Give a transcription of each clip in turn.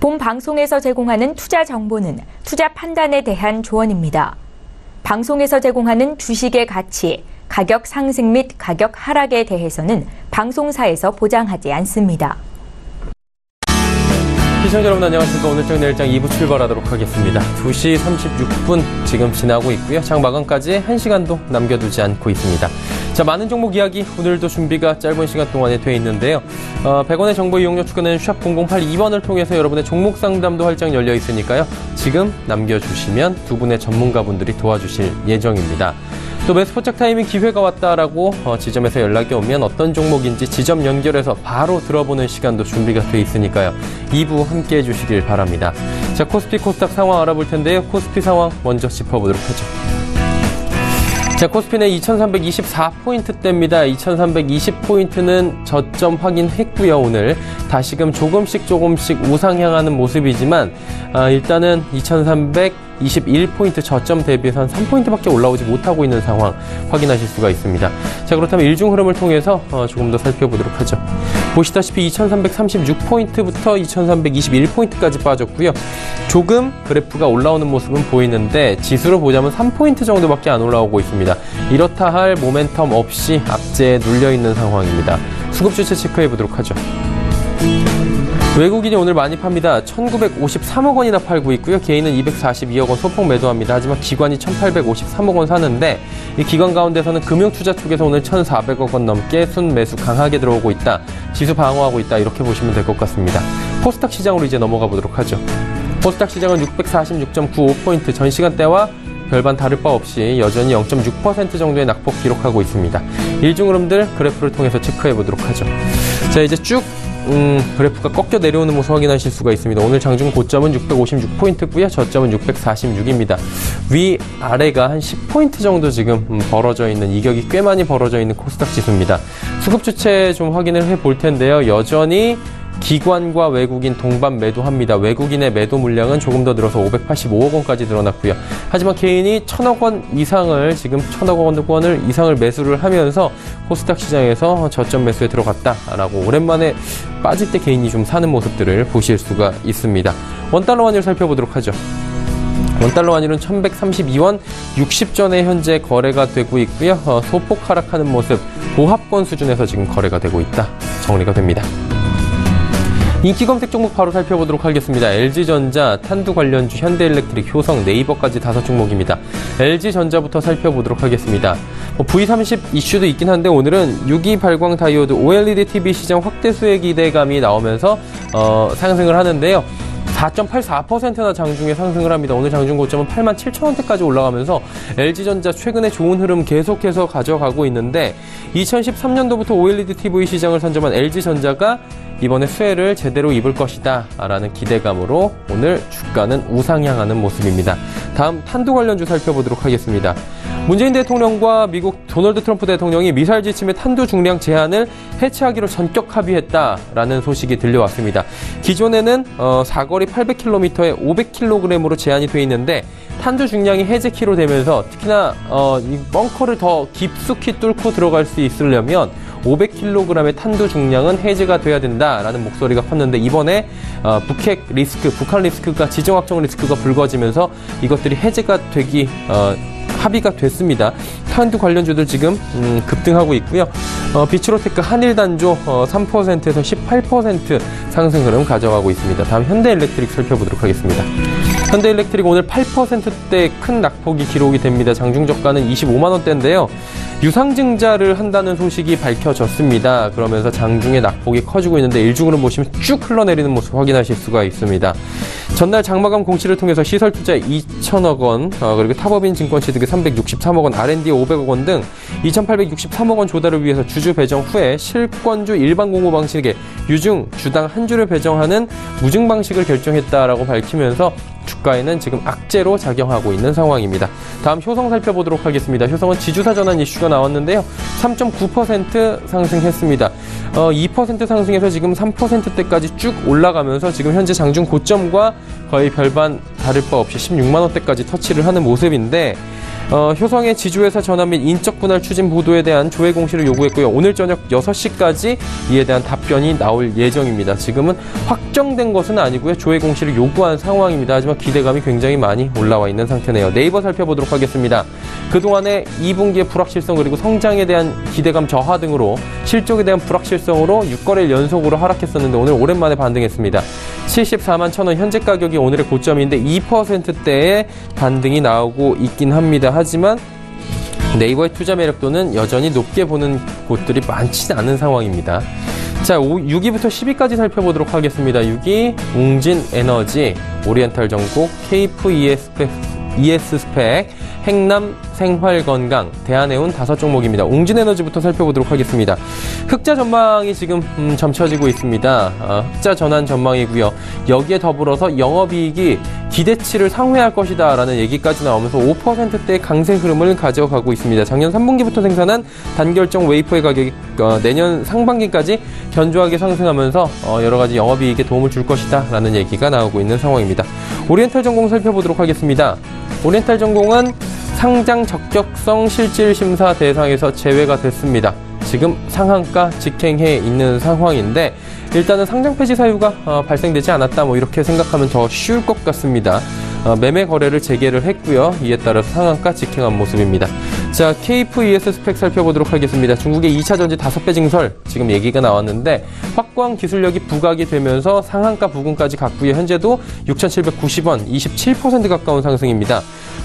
본 방송에서 제공하는 투자 정보는 투자 판단에 대한 조언입니다. 방송에서 제공하는 주식의 가치, 가격 상승 및 가격 하락에 대해서는 방송사에서 보장하지 않습니다. 시청자 여러분 안녕하십니까. 오늘장 내일장 2부 출발하도록 하겠습니다. 2시 36분 지금 지나고 있고요. 장 마감까지 1시간도 남겨두지 않고 있습니다. 자, 많은 종목 이야기 오늘도 준비가 짧은 시간 동안에 돼 있는데요. 100원의 정보 이용료 추가는 샵 0082번을 통해서 여러분의 종목 상담도 활짝 열려 있으니까요. 지금 남겨주시면 두 분의 전문가분들이 도와주실 예정입니다. 또 매수포착 타이밍 기회가 왔다라고 지점에서 연락이 오면 어떤 종목인지 지점 연결해서 바로 들어보는 시간도 준비가 돼 있으니까요. 2부 함께 해주시길 바랍니다. 자, 코스피 코스닥 상황 알아볼 텐데요. 코스피 상황 먼저 짚어보도록 하죠. 자, 코스피는 2324포인트대입니다. 2320포인트는 저점 확인했고요. 오늘 다시금 조금씩 우상향하는 모습이지만 일단은 2321포인트 저점 대비해서 한 3포인트밖에 올라오지 못하고 있는 상황 확인하실 수가 있습니다. 자, 그렇다면 일중 흐름을 통해서 조금 더 살펴보도록 하죠. 보시다시피 2336포인트부터 2321포인트까지 빠졌고요. 조금 그래프가 올라오는 모습은 보이는데 지수로 보자면 3포인트 정도밖에 안 올라오고 있습니다. 이렇다 할 모멘텀 없이 악재에 눌려있는 상황입니다. 수급 주체 체크해 보도록 하죠. 외국인이 오늘 많이 팝니다. 1953억 원이나 팔고 있고요. 개인은 242억 원 소폭 매도합니다. 하지만 기관이 1853억 원 사는데 이 기관 가운데서는 금융투자 쪽에서 오늘 1400억 원 넘게 순매수 강하게 들어오고 있다. 지수 방어하고 있다. 이렇게 보시면 될 것 같습니다. 코스닥 시장으로 이제 넘어가 보도록 하죠. 코스닥 시장은 646.95포인트 전 시간대와 별반 다를 바 없이 여전히 0.6% 정도의 낙폭 기록하고 있습니다. 일중 흐름들 그래프를 통해서 체크해 보도록 하죠. 자, 이제 쭉 그래프가 꺾여 내려오는 모습 확인하실 수가 있습니다. 오늘 장중 고점은 656포인트고요. 저점은 646입니다. 위아래가 한 10포인트 정도 지금 벌어져 있는, 이격이 꽤 많이 벌어져 있는 코스닥 지수입니다. 수급 주체 좀 확인을 해볼 텐데요. 여전히 기관과 외국인 동반 매도합니다. 외국인의 매도 물량은 조금 더 늘어서 585억 원까지 늘어났고요. 하지만 개인이 1000억 원 이상을, 지금 1000억 원을 이상을 매수를 하면서 코스닥 시장에서 저점 매수에 들어갔다라고 오랜만에 빠질 때 개인이 좀 사는 모습들을 보실 수가 있습니다. 원달러 환율 살펴보도록 하죠. 원달러 환율은 1132원 60전에 현재 거래가 되고 있고요. 소폭 하락하는 모습, 보합권 수준에서 지금 거래가 되고 있다 정리가 됩니다. 인기 검색 종목 바로 살펴보도록 하겠습니다. LG전자, 탄두 관련주, 현대일렉트릭, 효성, 네이버까지 5종목입니다. LG전자부터 살펴보도록 하겠습니다. V30 이슈도 있긴 한데 오늘은 6기 발광 다이오드 OLED TV 시장 확대 수혜 기대감이 나오면서 상승을 하는데요. 4.84%나 장중에 상승을 합니다. 오늘 장중 고점은 87,000원대까지 올라가면서 LG전자 최근에 좋은 흐름 계속해서 가져가고 있는데 2013년도부터 OLED TV 시장을 선점한 LG전자가 이번에 수혜를 제대로 입을 것이다 라는 기대감으로 오늘 주가는 우상향하는 모습입니다. 다음 탄두 관련주 살펴보도록 하겠습니다. 문재인 대통령과 미국 도널드 트럼프 대통령이 미사일 지침의 탄두 중량 제한을 해체하기로 전격 합의했다라는 소식이 들려왔습니다. 기존에는 사거리 800km에 500kg으로 제한이 돼 있는데 탄두 중량이 해제키로 되면서 특히나 이 벙커를 더 깊숙이 뚫고 들어갈 수 있으려면 500kg의 탄두 중량은 해제가 돼야 된다라는 목소리가 컸는데 이번에 북핵 리스크, 북한 리스크가 지정 확정 리스크가 불거지면서 이것들이 해제가 되기 합의가 됐습니다. 탄두 관련주들 지금 급등하고 있고요. 비츠로테크 한일단조 3%에서 18% 상승 흐름 가져가고 있습니다. 다음 현대일렉트릭 살펴보도록 하겠습니다. 현대일렉트릭 오늘 8%대 큰 낙폭이 기록이 됩니다. 장중 저가는 25만 원대인데요. 유상증자를 한다는 소식이 밝혀졌습니다. 그러면서 장중에 낙폭이 커지고 있는데 일중으로 보시면 쭉 흘러내리는 모습 확인하실 수가 있습니다. 전날 장마감 공시를 통해서 시설투자 2천억 원, 그리고 탑업인 증권 취득에 363억 원, R&D 500억 원 등 2,863억 원 조달을 위해서 주주 배정 후에 실권주 일반 공모 방식의 유중, 주당 한 주를 배정하는 무증 방식을 결정했다라고 밝히면서 주가에는 지금 악재로 작용하고 있는 상황입니다. 다음 효성 살펴보도록 하겠습니다. 효성은 지주사 전환 이슈가 나왔는데요. 3.9% 상승했습니다. 2% 상승해서 지금 3%대까지 쭉 올라가면서 지금 현재 장중 고점과 거의 별반 다를 바 없이 16만 원대까지 터치를 하는 모습인데 효성의 지주회사 전환 및 인적 분할 추진 보도에 대한 조회 공시를 요구했고요. 오늘 저녁 6시까지 이에 대한 답변이 나올 예정입니다. 지금은 확정된 것은 아니고요. 조회 공시를 요구한 상황입니다. 하지만 기대감이 굉장히 많이 올라와 있는 상태네요. 네이버 살펴보도록 하겠습니다. 그동안의 2분기의 불확실성 그리고 성장에 대한 기대감 저하 등으로 실적에 대한 불확실성으로 6거래일 연속으로 하락했었는데 오늘 오랜만에 반등했습니다. 74만 1,000원 현재 가격이 오늘의 고점인데 2%대의 반등이 나오고 있긴 합니다. 하지만 네이버의 투자 매력도는 여전히 높게 보는 곳들이 많지 않은 상황입니다. 자, 6위부터 10위까지 살펴보도록 하겠습니다. 6위 웅진에너지, 오리엔탈전곡, KF-ES스펙, 행남생활건강, 대한해운 5종목입니다. 웅진에너지부터 살펴보도록 하겠습니다. 흑자 전망이 지금 점쳐지고 있습니다. 흑자 전환 전망이고요. 여기에 더불어서 영업이익이 기대치를 상회할 것이다 라는 얘기까지 나오면서 5%대의 강세 흐름을 가져가고 있습니다. 작년 3분기부터 생산한 단결정 웨이퍼의 가격이 내년 상반기까지 견조하게 상승하면서 여러 가지 영업이익에 도움을 줄 것이다 라는 얘기가 나오고 있는 상황입니다. 오리엔탈전공 살펴보도록 하겠습니다. 오리엔탈전공은 상장 적격성 실질 심사 대상에서 제외가 됐습니다. 지금 상한가 직행해 있는 상황인데 일단은 상장 폐지 사유가 발생되지 않았다 이렇게 생각하면 더 쉬울 것 같습니다. 매매 거래를 재개를 했고요. 이에 따라서 상한가 직행한 모습입니다. 자, KF-ES스펙 살펴보도록 하겠습니다. 중국의 2차 전지 5배 증설 지금 얘기가 나왔는데 확고한 기술력이 부각이 되면서 상한가 부근까지 갔고요. 현재도 6,790원, 27% 가까운 상승입니다.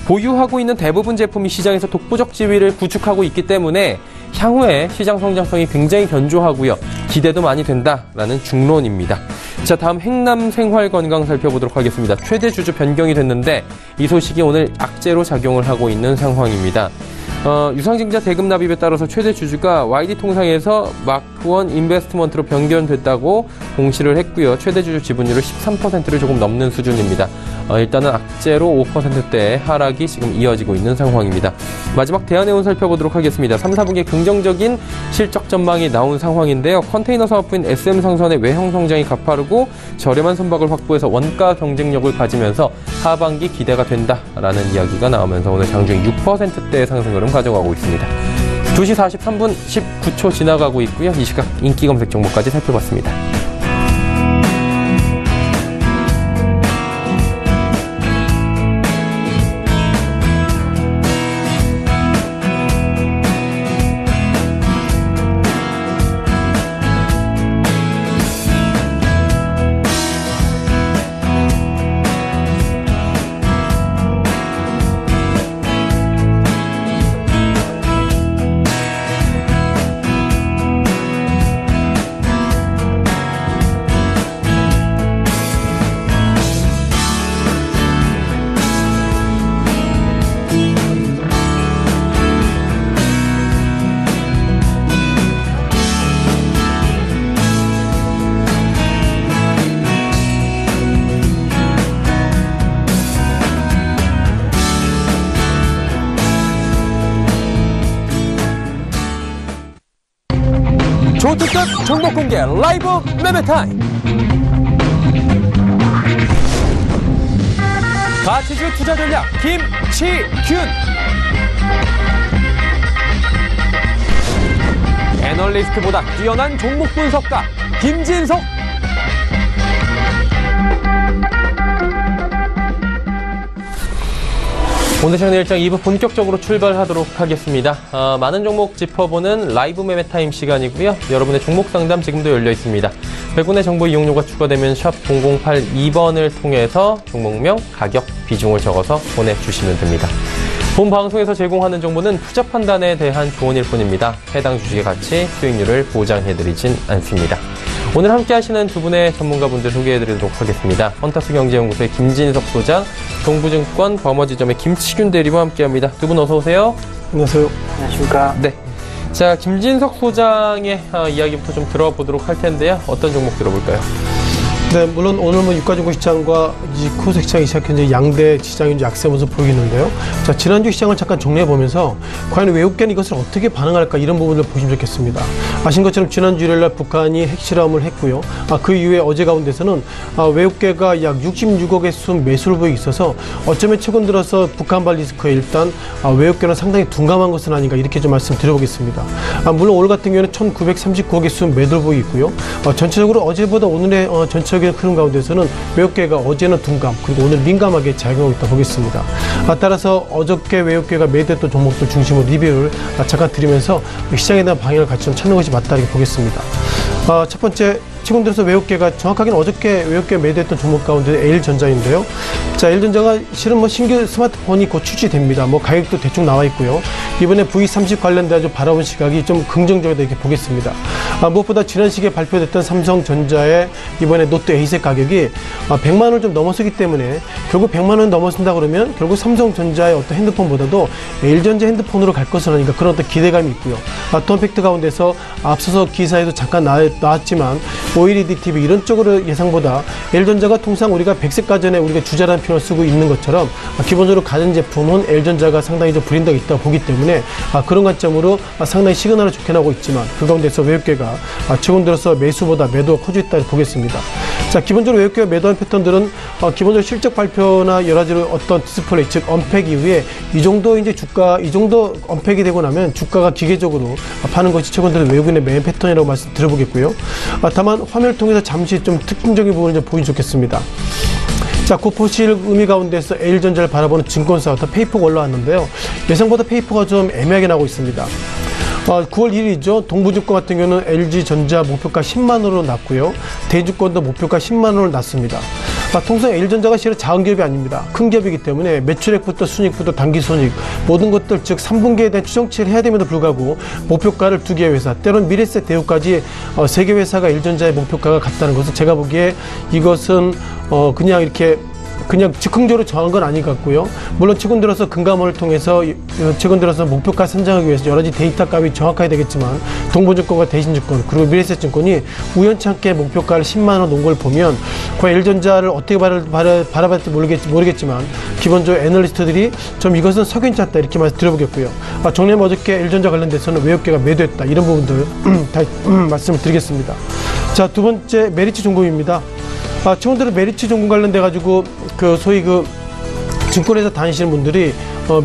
보유하고 있는 대부분 제품이 시장에서 독보적 지위를 구축하고 있기 때문에 향후에 시장 성장성이 굉장히 견조하고요. 기대도 많이 된다라는 중론입니다. 자, 다음 행남생활건강 살펴보도록 하겠습니다. 최대 주주 변경이 됐는데 이 소식이 오늘 악재로 작용을 하고 있는 상황입니다. 유상증자 대금 납입에 따라서 최대 주주가 YD통상에서 마크원 인베스트먼트로 변경됐다고 공시를 했고요. 최대 주주 지분율을 13%를 조금 넘는 수준입니다. 일단은 악재로 5%대의 하락이 지금 이어지고 있는 상황입니다. 마지막 대한해운 살펴보도록 하겠습니다. 3, 4분기에 긍정적인 실적 전망이 나온 상황인데요. 컨테이너 사업부인 SM상선의 외형 성장이 가파르고 저렴한 선박을 확보해서 원가 경쟁력을 가지면서 하반기 기대가 된다라는 이야기가 나오면서 오늘 장중 6%대의 상승 흐름 가져가고 있습니다. 2시 43분 19초 지나가고 있고요. 이 시각 인기 검색 정보까지 살펴봤습니다. 조특급 종목 공개 라이브 매매 타임. 가치주 투자 전략 김치균. 애널리스트보다 뛰어난 종목 분석가 김진석. 오늘 시간 일정 2부 본격적으로 출발하도록 하겠습니다. 많은 종목 짚어보는 라이브 매매 타임 시간이고요. 여러분의 종목 상담 지금도 열려 있습니다. 100원의 정보 이용료가 추가되면 샵 0082번을 통해서 종목명, 가격, 비중을 적어서 보내주시면 됩니다. 본 방송에서 제공하는 정보는 투자 판단에 대한 조언일 뿐입니다. 해당 주식의 가치, 수익률을 보장해드리진 않습니다. 오늘 함께 하시는 두 분의 전문가분들 소개해드리도록 하겠습니다. 헌터스경제연구소의 김진석 소장, 동부증권 버머지점의 김치균 대리와 함께합니다. 두 분 어서 오세요. 안녕하세요. 안녕하십니까. 네. 자, 김진석 소장의 이야기부터 좀 들어보도록 할 텐데요. 어떤 종목 들어볼까요? 네, 물론 오늘 뭐 유가증권 시장과 코스닥 시장이 시작한 이제 양대 시장이 이제 약세 모습 보이는데요. 자, 지난주 시장을 잠깐 정리해 보면서 과연 외국계는 이것을 어떻게 반응할까 이런 부분을 보시면 좋겠습니다. 아신 것처럼 지난주 일요일날 북한이 핵실험을 했고요. 그 이후에 어제 가운데서는 외국계가 약 66억의 순 매수를 보이고 있어서 어쩌면 최근 들어서 북한발 리스크에 일단 외국계는 상당히 둔감한 것은 아닌가 이렇게 좀 말씀드려보겠습니다. 물론 오늘 같은 경우에는 1939억의 순 매도를 보이고 있고요. 전체적으로 어제보다 오늘의 전체적인 흐름 가운데서는 외국계가 어제는 둔감 그리고 오늘 민감하게 작용하고 있다 보겠습니다. 따라서 어저께 외국계가 매도했던 종목들 중심으로 리뷰를 잠깐 드리면서 시장에 대한 방향을 같이 좀 찾는 것이 맞다 이렇게 보겠습니다. 첫 번째 최근 들어서 외국계가 정확하게는 어저께 외국계 매도했던 종목 가운데 L전자인데요. 자, L전자가 실은 뭐 신규 스마트폰이 곧 출시됩니다. 뭐 가격도 대충 나와 있고요. 이번에 V30 관련돼 좀 바라본 시각이 좀 긍정적이다 이렇게 보겠습니다. 무엇보다 지난 시기에 발표됐던 삼성전자의 이번에 노트 A색 가격이 100만 원을 좀 넘어서기 때문에 결국 100만 원 넘어선다 그러면 결국 삼성전자의 어떤 핸드폰보다도 L전자 핸드폰으로 갈 것은 아닌가 그런 어떤 기대감이 있고요. 또한 팩트 가운데서 앞서서 기사에도 잠깐 나왔지만 OLED TV 이런 쪽으로 예상보다 L전자가 통상 우리가 100세가 전에 우리가 주자라는 표현을 쓰고 있는 것처럼 기본적으로 가전제품은 L전자가 상당히 좀 브랜드가 있다고 보기 때문에 그런 관점으로 상당히 시그널을 좋게 나오고 있지만 그 가운데서 외국계가 최근 들어서 매수보다 매도가 커지고 있다고 보겠습니다. 자, 기본적으로 외국계가 매도한 패턴들은 기본적으로 실적 발표나 여러 가지로 어떤 디스플레이 즉 언팩 이후에 이 정도 이제 주가 이 정도 언팩이 되고 나면 주가가 기계적으로 파는 것이 최근 들어 외국인의 매매 패턴이라고 말씀 드려보겠고요. 다만 화면을 통해서 잠시 좀 특징적인 부분을 좀 보여주면 좋겠습니다. 자, 곧 보실 의미 가운데서 L전자를 바라보는 증권사 어떤 페이퍼가 올라왔는데요. 예상보다 페이퍼가 좀 애매하게 나오고 있습니다. 9월 1일이죠. 동부증권 같은 경우는 LG전자 목표가 10만 원으로 났고요. 대주권도 목표가 10만 원을 났습니다. 통상 L전자가 실은 작은 기업이 아닙니다. 큰 기업이기 때문에 매출액부터 순이익부터 당기순이익 모든 것들 즉 3분기에 대한 추정치를 해야 됨에도 불구하고 목표가를 2개 회사 때로는 미래세 대우까지 3개 회사가 L전자의 목표가가 같다는 것은 제가 보기에 이것은 그냥 이렇게 그냥 즉흥적으로 정한 건 아닌 것 같고요. 물론 최근 들어서 금감원을 통해서 최근 들어서 목표가 선정하기 위해서 여러 가지 데이터 값이 정확해야 되겠지만 동부증권과 대신증권 그리고 미래에셋증권이 우연찮게 목표가를 10만 원 놓은 걸 보면 과연 L전자를 어떻게 바라봤을지 모르겠지만 기본적으로 애널리스트들이 좀 이것은 석연치 않다 이렇게 말씀드려보겠고요. 정리하면 어저께 L전자 관련돼서는 외국계가 매도했다 이런 부분들 다 말씀을 드리겠습니다. 자, 두 번째 메리츠 종금입니다. 최근 들어 메리츠 종금 관련돼 가지고 소위 증권회사 다니시는 분들이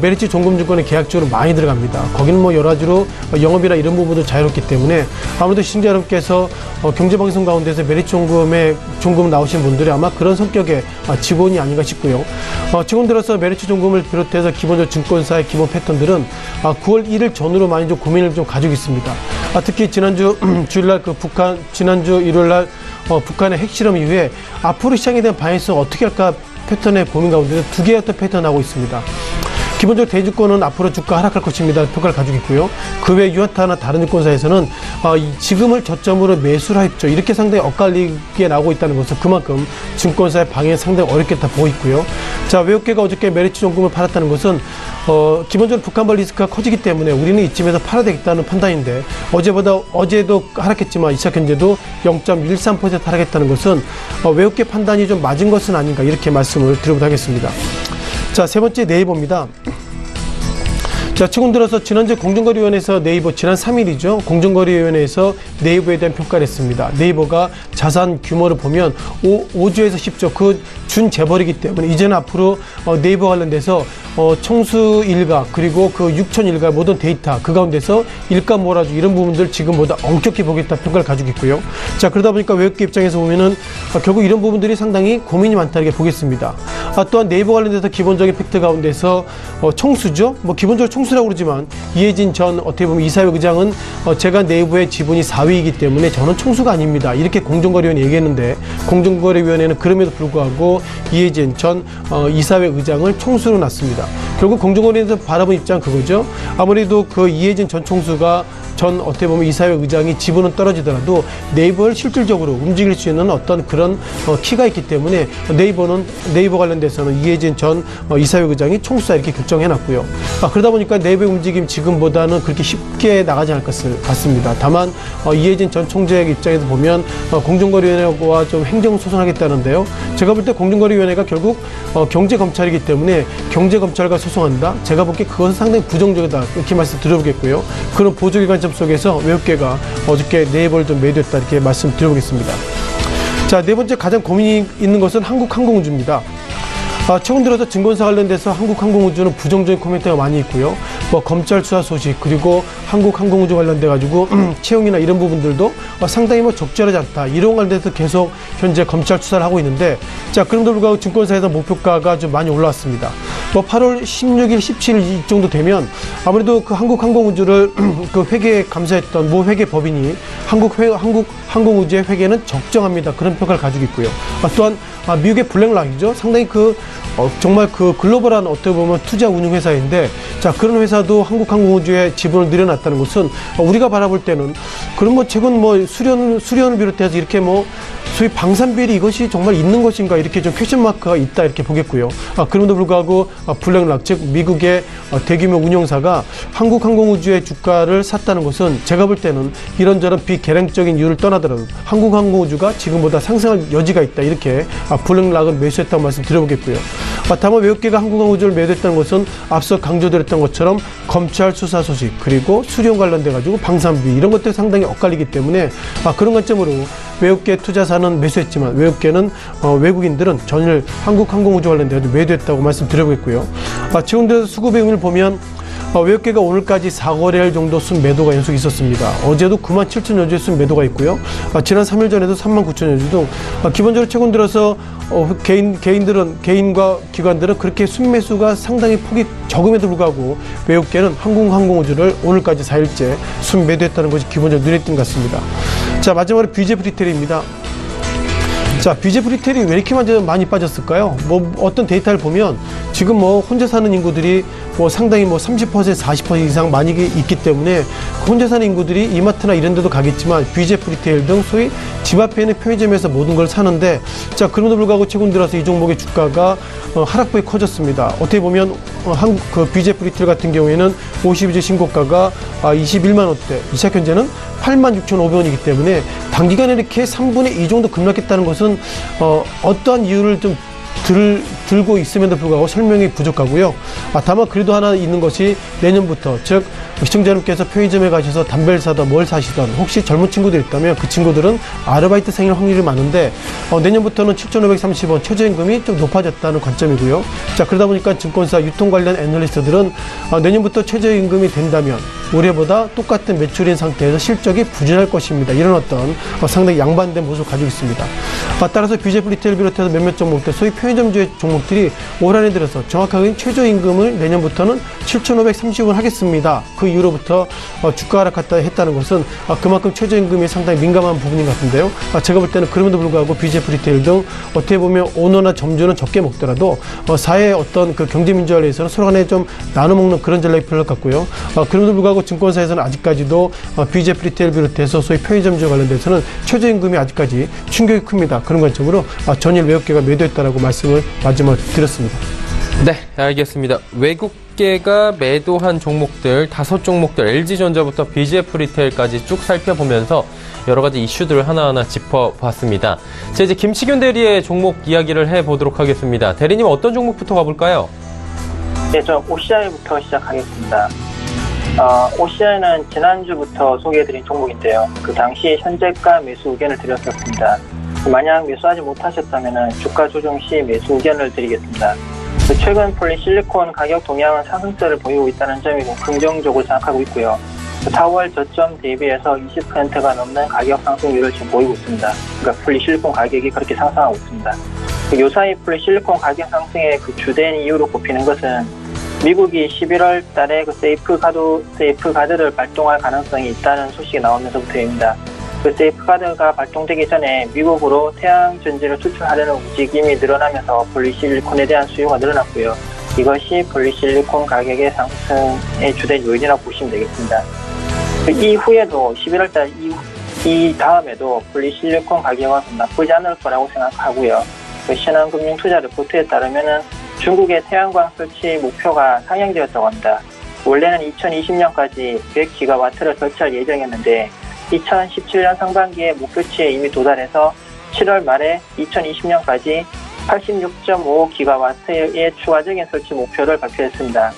메리츠 종금증권에 계약적으로 많이 들어갑니다. 거기는 뭐 여러 가지로 영업이나 이런 부분도 자유롭기 때문에 아무래도 시청자 여러분께서 경제방송 가운데서 메리츠 종금 나오신 분들이 아마 그런 성격의 직원이 아닌가 싶고요. 최근 들어서 메리츠 종금을 비롯해서 기본적으로 증권사의 기본 패턴들은 9월 1일 전후로 많이 좀 고민을 좀 가지고 있습니다. 특히 지난주 주일날 지난주 일요일날 북한의 핵실험 이후에 앞으로 시장에 대한 방향성 어떻게 할까 패턴의 고민 가운데 두 개의 어떤 패턴 나오고 있습니다. 기본적으로 대주권은 앞으로 주가 하락할 것입니다. 평가를 가지고 있고요. 그 외 유한타나 다른 증권사에서는 지금을 저점으로 매수를 했죠. 이렇게 상당히 엇갈리게 나오고 있다는 것은 그만큼 증권사의 방향이 상당히 어렵겠다 보고 있고요. 자, 외국계가 어저께 메리츠 종금을 팔았다는 것은 기본적으로 북한발 리스크가 커지기 때문에 우리는 이쯤에서 팔아야 되겠다는 판단인데 어제도 하락했지만 2차 견제도 0.13% 하락했다는 것은 외국계 판단이 좀 맞은 것은 아닌가 이렇게 말씀을 드려보도록 하겠습니다. 자, 세 번째 네이버입니다. 자, 최근 들어서 지난주 공정거래위원회에서 네이버 지난 3일이죠. 공정거래위원회에서 네이버에 대한 평가를 했습니다. 네이버가 자산 규모를 보면 5조에서 10조 그 준 재벌이기 때문에 이제는 앞으로 네이버 관련돼서 총수 일가 그리고 그 6천 일가 모든 데이터 그 가운데서 일가 몰아주기 이런 부분들 지금보다 엄격히 보겠다 평가를 가지고 있고요. 자, 그러다 보니까 외국계 입장에서 보면은 결국 이런 부분들이 상당히 고민이 많다 이렇게 보겠습니다. 또한 네이버 관련돼서 기본적인 팩트 가운데서 총수죠. 뭐 기본적으로 총수라고 그러지만 이해진 전 어떻게 보면 이사회 의장은 제가 네이버의 지분이 4위이기 때문에 저는 총수가 아닙니다. 이렇게 공정거래위원회 얘기했는데 공정거래위원회는 그럼에도 불구하고 이해진 전 이사회 의장을 총수로 놨습니다. 결국 공정거래위원회에서 바라본 입장은 그거죠. 아무래도 그 이해진 전 총수가 전 어떻게 보면 이사회 의장이 지분은 떨어지더라도 네이버를 실질적으로 움직일 수 있는 어떤 그런 키가 있기 때문에 네이버 관련돼서는 이해진 전 이사회 의장이 총수사 이렇게 결정해놨고요. 그러다 보니까 네이버의 움직임 지금보다는 그렇게 쉽게 나가지 않을 것을 같습니다. 다만 이해진 전 총재의 입장에서 보면 공정거래위원회와 좀 행정소송하겠다는데요. 제가 볼 때 공정거래위원회가 결국 경제검찰이기 때문에 경제검찰과 소송한다. 제가 보기에 그것은 상당히 부정적이다. 이렇게 말씀드려보겠고요. 그런 보조기 관점 속에서 외국계가 어저께 네이버를 좀 매도했다. 이렇게 말씀드려보겠습니다. 자, 네 번째 가장 고민이 있는 것은 한국항공우주입니다. 최근 들어서 증권사 관련돼서 한국항공우주는 부정적인 코멘트가 많이 있고요. 검찰 수사 소식 그리고 한국항공우주 관련돼가지고 채용이나 이런 부분들도 상당히 적절하지 않다. 이런 관련돼서 계속 현재 검찰 수사를 하고 있는데 자, 그럼에도 불구하고 증권사에서 목표가가 좀 많이 올라왔습니다. 8월 16일, 17일 이 정도 되면 아무래도 그 한국항공우주를 그 회계 감사했던 모 회계법인이 한국항공우주의 회계는 적정합니다. 그런 평가를 가지고 있고요. 또한 미국의 블랙락이죠. 상당히 정말 글로벌한 어떻게 보면 투자 운용 회사인데 자, 그런 회사도 한국항공우주의 지분을 늘여놨다는 것은 우리가 바라볼 때는 그런 최근 수련을 비롯해서 이렇게 소위 방산비리 이것이 정말 있는 것인가 이렇게 좀 퀘션 마크가 있다 이렇게 보겠고요. 그럼에도 불구하고 블랙락 즉 미국의 대규모 운용사가 한국항공우주의 주가를 샀다는 것은 제가 볼 때는 이런저런 비계량적인 이유를 떠나더라도 한국항공우주가 지금보다 상승할 여지가 있다 이렇게 블랙락을 매수했다고 말씀드려보겠고요. 다만 외국계가 한국항공우주를 매도했다는 것은 앞서 강조드렸던 것처럼 검찰 수사 소식 그리고 수령 관련돼가지고 방산비 이런 것들이 상당히 엇갈리기 때문에 그런 관점으로 외국계 투자사는 매수했지만 외국인들은 전일 한국항공우주 관련돼서 매도했다고 말씀드려보겠고요. 최근 들어서 수급의 의미를 보면 외국계가 오늘까지 4거래일 정도 순 매도가 연속 있었습니다. 어제도 97,000여 주의 순 매도가 있고요. 지난 3일 전에도 39,000여 주 등 기본적으로 최근 들어서 개인과 기관들은 그렇게 순매수가 상당히 폭이 적음에도 불구하고 외국계는 한국항공우주를 오늘까지 4일째 순매도했다는 것이 기본적으로 눈에 띈 것 같습니다. 자, 마지막으로 BJF 리테일입니다. 자, BJF 리테일이 왜 이렇게 많이 빠졌을까요? 어떤 데이터를 보면 지금 혼자 사는 인구들이 상당히 30%, 40% 이상 많이 있기 때문에 혼자 사는 인구들이 이마트나 이런 데도 가겠지만 BJF 리테일 등 소위 집 앞에 있는 편의점에서 모든 걸 사는데 자, 그럼에도 불구하고 최근 들어서 이 종목의 주가가 하락폭이 커졌습니다. 어떻게 보면 BJF 리테일 같은 경우에는 52주 신고가가 21만 원대, 시작 현재는 86,500원이기 때문에 단기간에 이렇게 3분의 2 정도 급락했다는 것은 어떠한 이유를 좀 들고 있음에도 불구하고 설명이 부족하고요. 다만 그래도 하나 있는 것이 내년부터 즉 시청자 여러분께서 편의점에 가셔서 담배를 사든 뭘 사시든 혹시 젊은 친구들이 있다면 그 친구들은 아르바이트생일 확률이 많은데 내년부터는 7,530원 최저임금이 좀 높아졌다는 관점이고요. 자, 그러다 보니까 증권사 유통 관련 애널리스트들은 내년부터 최저임금이 된다면 올해보다 똑같은 매출인 상태에서 실적이 부진할 것입니다. 이런 어떤 상당히 양반된 모습을 가지고 있습니다. 따라서 BJF 리테일 비롯해서 몇몇 종목들 소위 편의점주의 종목들이 올 한 해 들어서 정확하게 최저임금을 내년부터는 7,530원 하겠습니다. 그 이후로부터 주가 하락했다 했다는 것은 그만큼 최저임금이 상당히 민감한 부분인 것 같은데요. 제가 볼 때는 그럼에도 불구하고 BJF 리테일 등 어떻게 보면 오너나 점주는 적게 먹더라도 사회의 어떤 그 경제민주화를 위해서는 서로 간에 좀 나눠 먹는 그런 전략이 필요할 것 같고요. 그럼에도 불구하고 증권사에서는 아직까지도 BJF 리테일 비롯해서 소위 편의점주와 관련돼서는 최저임금이 아직까지 충격이 큽니다. 그런 관점으로 전일 외국계가 매도했다라고 말씀을 마지막으로 드렸습니다. 네, 알겠습니다. 외국계가 매도한 종목들 5종목들 LG전자부터 BJF 리테일까지 쭉 살펴보면서 여러 가지 이슈들을 하나하나 짚어봤습니다. 자, 이제 김치균 대리의 종목 이야기를 해보도록 하겠습니다. 대리님 어떤 종목부터 가볼까요? 네, 저 OCI부터 시작하겠습니다. OCI는 지난주부터 소개해드린 종목인데요. 그 당시 현재가 매수 의견을 드렸었습니다. 만약 매수하지 못하셨다면 주가 조정 시 매수 의견을 드리겠습니다. 최근 폴리실리콘 가격 동향은 상승세를 보이고 있다는 점이 긍정적으로 생각하고 있고요. 4월 저점 대비해서 20%가 넘는 가격 상승률을 지금 보이고 있습니다. 그러니까 폴리실리콘 가격이 그렇게 상승하고 있습니다. 요사이 폴리실리콘 가격 상승의 그 주된 이유로 꼽히는 것은 미국이 11월 달에 그 세이프가드를 발동할 가능성이 있다는 소식이 나오면서부터입니다. 그 세이프가드가 발동되기 전에 미국으로 태양전지를 수출하려는 움직임이 늘어나면서 폴리실리콘에 대한 수요가 늘어났고요. 이것이 폴리실리콘 가격의 상승의 주된 요인이라고 보시면 되겠습니다. 이후에도 11월달 이 다음에도 폴리실리콘 가격은 나쁘지 않을 거라고 생각하고요. 신한금융투자 리포트에 따르면은 중국의 태양광 설치 목표가 상향되었다고 합니다. 원래는 2020년까지 100기가와트를 설치할 예정이었는데 2017년 상반기에 목표치에 이미 도달해서 7월 말에 2020년까지 86.5기가와트의 추가적인 설치 목표를 발표했습니다.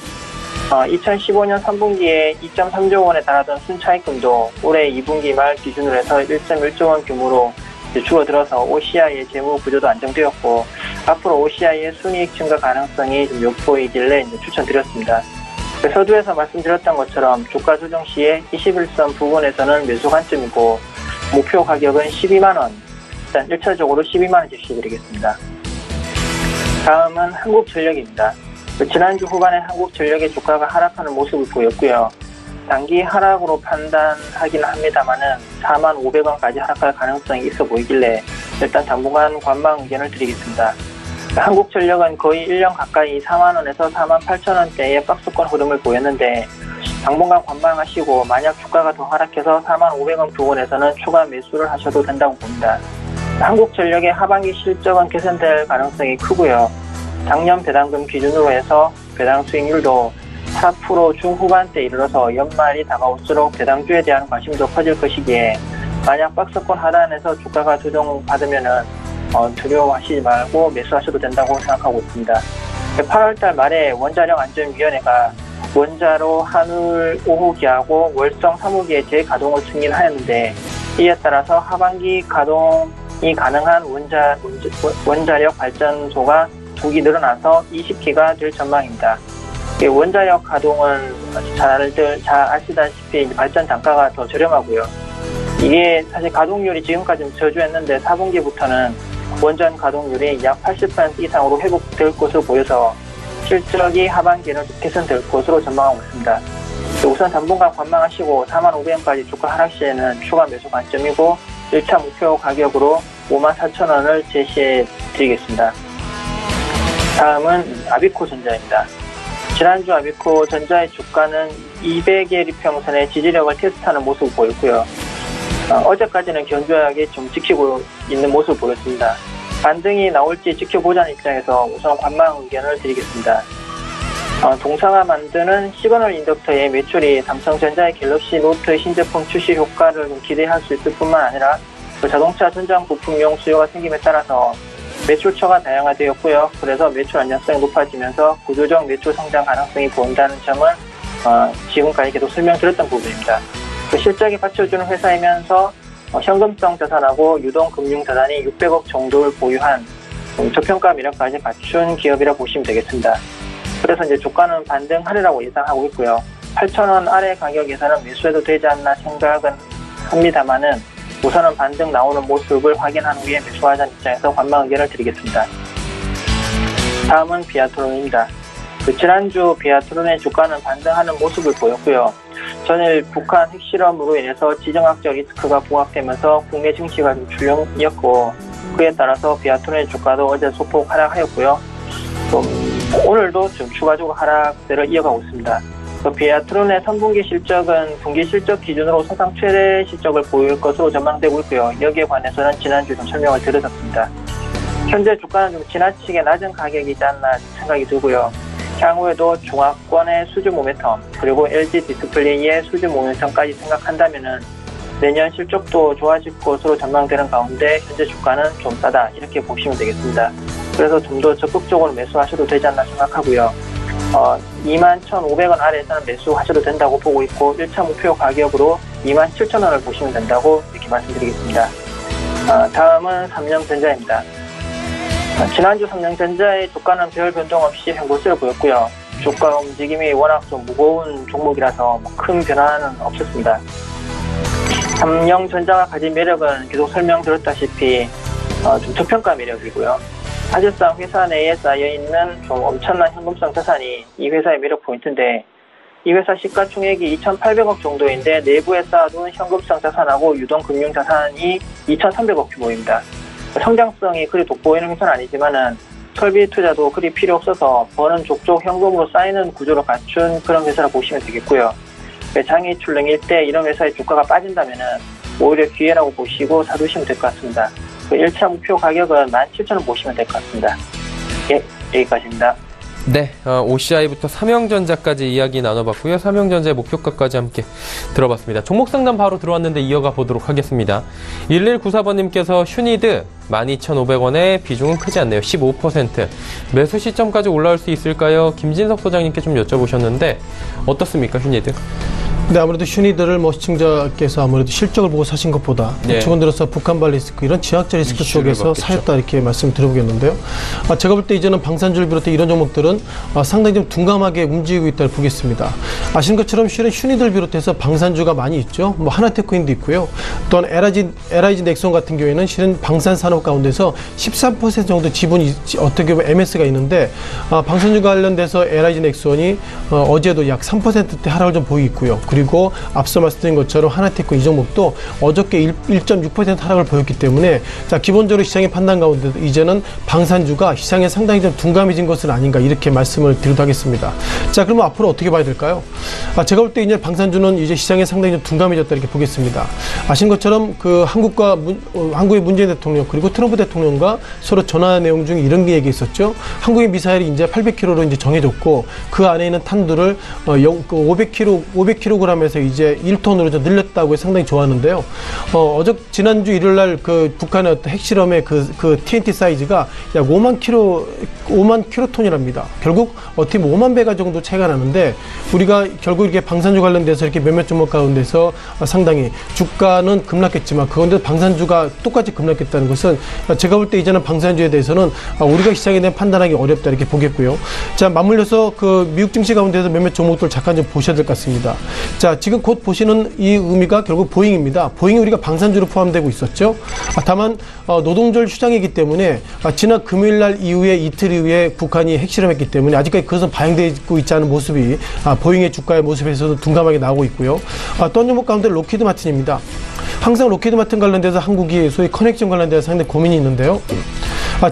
2015년 3분기에 2.3조 원에 달하던 순차익금도 올해 2분기 말 기준으로 해서 1.1조 원 규모로 줄어들어서 OCI의 재무 구조도 안정되었고 앞으로 OCI의 순이익 증가 가능성이 좀 엿보이길래 추천드렸습니다. 서두에서 말씀드렸던 것처럼 주가 조정 시에 21선 부근에서는 매수 관점이고 목표 가격은 12만 원, 일단 1차적으로 12만 원 제시해드리겠습니다. 다음은 한국전력입니다. 지난주 후반에 한국전력의 주가가 하락하는 모습을 보였고요. 단기 하락으로 판단하기는 합니다만은 4만 500원까지 하락할 가능성이 있어 보이길래 일단 당분간 관망 의견을 드리겠습니다. 한국전력은 거의 1년 가까이 4만 원에서 4만 8천 원대의 박스권 흐름을 보였는데 당분간 관망하시고 만약 주가가 더 하락해서 4만 500원 부근에서는 추가 매수를 하셔도 된다고 봅니다. 한국전력의 하반기 실적은 개선될 가능성이 크고요. 작년 배당금 기준으로 해서 배당 수익률도 4% 중후반대에 이르러서 연말이 다가올수록 배당주에 대한 관심도 커질 것이기에 만약 박스권 하단에서 주가가 조정받으면은 두려워하시지 말고 매수하셔도 된다고 생각하고 있습니다. 8월달 말에 원자력 안전위원회가 원자로 한울 5호기하고 월성 3호기의 재가동을 승인하였는데 이에 따라서 하반기 가동이 가능한 원자력 발전소가 2기 늘어나서 20기가 될 전망입니다. 원자력 가동은 잘 아시다시피 발전 단가가 더 저렴하고요. 이게 사실 가동률이 지금까지는 저조했는데 4분기부터는 원전 가동률이 약 80% 이상으로 회복될 것으로 보여서 실적이 하반기에는 개선될 것으로 전망하고 있습니다. 우선 당분간 관망하시고 4만 500원까지 주가 하락 시에는 추가 매수 관점이고 1차 목표 가격으로 5만 4천 원을 제시해 드리겠습니다. 다음은 아비코전자입니다. 지난주 아비코전자의 주가는 200의 리평선의 지지력을 테스트하는 모습을 보였고요. 어제까지는 견조하게 좀 지키고 있는 모습을 보였습니다. 반등이 나올지 지켜보자는 입장에서 우선 관망 의견을 드리겠습니다. 동사가 만드는 시그널 인덕터의 매출이 삼성전자의 갤럭시 노트 신제품 출시 효과를 좀 기대할 수 있을 뿐만 아니라 자동차 전장 부품용 수요가 생김에 따라서 매출처가 다양화되었고요. 그래서 매출 안정성이 높아지면서 구조적 매출 성장 가능성이 보인다는 점은 지금까지 계속 설명드렸던 부분입니다. 실적이 받쳐주는 회사이면서 현금성 자산하고 유동금융자산이 600억 정도를 보유한 저평가 매력까지 갖춘 기업이라 보시면 되겠습니다. 그래서 이제 주가는 반등하리라고 예상하고 있고요. 8,000원 아래 가격에서는 매수해도 되지 않나 생각은 합니다만은 우선은 반등 나오는 모습을 확인한 후에 매수하자는 입장에서 관망 의견을 드리겠습니다. 다음은 비아트론입니다. 지난주 비아트론의 주가는 반등하는 모습을 보였고요. 전일 북한 핵실험으로 인해서 지정학적 리스크가 부각되면서 국내 증시가 좀 출렁이었고 그에 따라서 비아트론의 주가도 어제 소폭 하락하였고요. 오늘도 좀 추가적으로 하락세를 이어가고 있습니다. 비아트론의 3분기 실적은 분기 실적 기준으로 사상 최대 실적을 보일 것으로 전망되고 있고요. 여기에 관해서는 지난주에 좀 설명을 드렸습니다. 현재 주가는 좀 지나치게 낮은 가격이지 않나 생각이 들고요. 향후에도 중화권의 수주 모멘텀 그리고 LG 디스플레이의 수주 모멘텀까지 생각한다면은 내년 실적도 좋아질 것으로 전망되는 가운데 현재 주가는 좀 싸다 이렇게 보시면 되겠습니다. 그래서 좀 더 적극적으로 매수하셔도 되지 않나 생각하고요. 21,500원 아래에서는 매수하셔도 된다고 보고 있고 1차 목표 가격으로 27,000원을 보시면 된다고 이렇게 말씀드리겠습니다. 다음은 삼성전자입니다. 지난주 삼성전자의 주가는 별 변동 없이 행보세를 보였고요. 주가 움직임이 워낙 좀 무거운 종목이라서 큰 변화는 없었습니다. 삼성전자가 가진 매력은 계속 설명드렸다시피 좀 저평가 매력이고요. 사실상 회사 내에 쌓여있는 좀 엄청난 현금성 자산이 이 회사의 매력 포인트인데 이 회사 시가총액이 2,800억 정도인데 내부에 쌓아둔 현금성 자산하고 유동금융 자산이 2,300억 규모입니다. 성장성이 그리 돋보이는 회사는 아니지만은 설비 투자도 그리 필요 없어서 버는 족족 현금으로 쌓이는 구조를 갖춘 그런 회사라 보시면 되겠고요. 장이 출렁일 때 이런 회사의 주가가 빠진다면은 오히려 기회라고 보시고 사두시면 될 것 같습니다. 그 1차 목표 가격은 17,000원 보시면 될 것 같습니다. 예, 여기까지입니다. 네, OCI부터 삼형전자까지 이야기 나눠봤고요. 삼형전자의 목표가까지 함께 들어봤습니다. 종목 상담 바로 들어왔는데 이어가 보도록 하겠습니다. 1194번님께서 슈니드 12,500원에 비중은 크지 않네요. 15%. 매수 시점까지 올라올 수 있을까요? 김진석 소장님께 좀 여쭤보셨는데 어떻습니까, 슈니드? 네, 아무래도 슈니드를 시청자께서 아무래도 실적을 보고 사신 것보다 최근 들어서 북한발 리스크 이런 지역적 리스크 속에서 받겠죠. 사였다 이렇게 말씀을 드려보겠는데요. 제가 볼 때 이제는 방산주를 비롯해 이런 종목들은 상당히 좀 둔감하게 움직이고 있다고 보겠습니다. 아시는 것처럼 실은 슈니드를 비롯해서 방산주가 많이 있죠. 뭐 하나테크인도 있고요. 또한 LIG 넥슨 같은 경우에는 실은 방산 산업 가운데서 13% 정도 지분이 어떻게 보면 MS가 있는데 방산주 관련돼서 LIG 넥슨이 어제도 약 3%대 하락을 좀 보이고 있고요. 그리고 앞서 말씀드린 것처럼 하나테크 이 종목도 어저께 1.6% 하락을 보였기 때문에 자, 기본적으로 시장의 판단 가운데 이제는 방산주가 시장에 상당히 좀 둔감해진 것은 아닌가 이렇게 말씀을 드리도록 하겠습니다. 자, 그러면 앞으로 어떻게 봐야 될까요? 제가 볼 때 이제 방산주는 이제 시장에 상당히 좀 둔감해졌다 이렇게 보겠습니다. 아신 것처럼 그 한국의 문재인 대통령 그리고 트럼프 대통령과 서로 전화 내용 중에 이런 게 얘기 있었죠. 한국의 미사일이 이제 800km로 이제 정해졌고 그 안에 있는 탄두를 500kg에서 이제 1톤으로 좀 늘렸다고 상당히 좋아하는데요. 지난주 일요일날 그 북한의 어떤 핵실험의 그 TNT 사이즈가 약 5만 킬로톤이랍니다. 결국 어떻게 보면 5만 배가 정도 차이가 나는데 우리가 결국 이렇게 방산주 관련돼서 이렇게 몇몇 종목 가운데서 상당히 주가는 급락했지만 그건데 방산주가 똑같이 급락했다는 것은 제가 볼 때 이제는 방산주에 대해서는 우리가 시장에 대한 판단하기 어렵다 이렇게 보겠고요. 자, 맞물려서 그 미국 증시 가운데서 몇몇 종목들 잠깐 좀 보셔야 될 것 같습니다. 자, 지금 곧 보시는 이 의미가 결국 보잉입니다. 보잉이 우리가 방산주로 포함되고 있었죠. 다만 노동절 휴장이기 때문에 지난 금요일 날 이후에 이틀 이후에 북한이 핵실험했기 때문에 아직까지 그것은 반영되고 있지 않은 모습이 보잉의 주가의 모습에서도 둔감하게 나오고 있고요. 또 한 종목 가운데 로키드 마틴입니다. 항상 로키드 마틴 관련돼서 한국이 소위 커넥션 관련돼서 상당히 고민이 있는데요.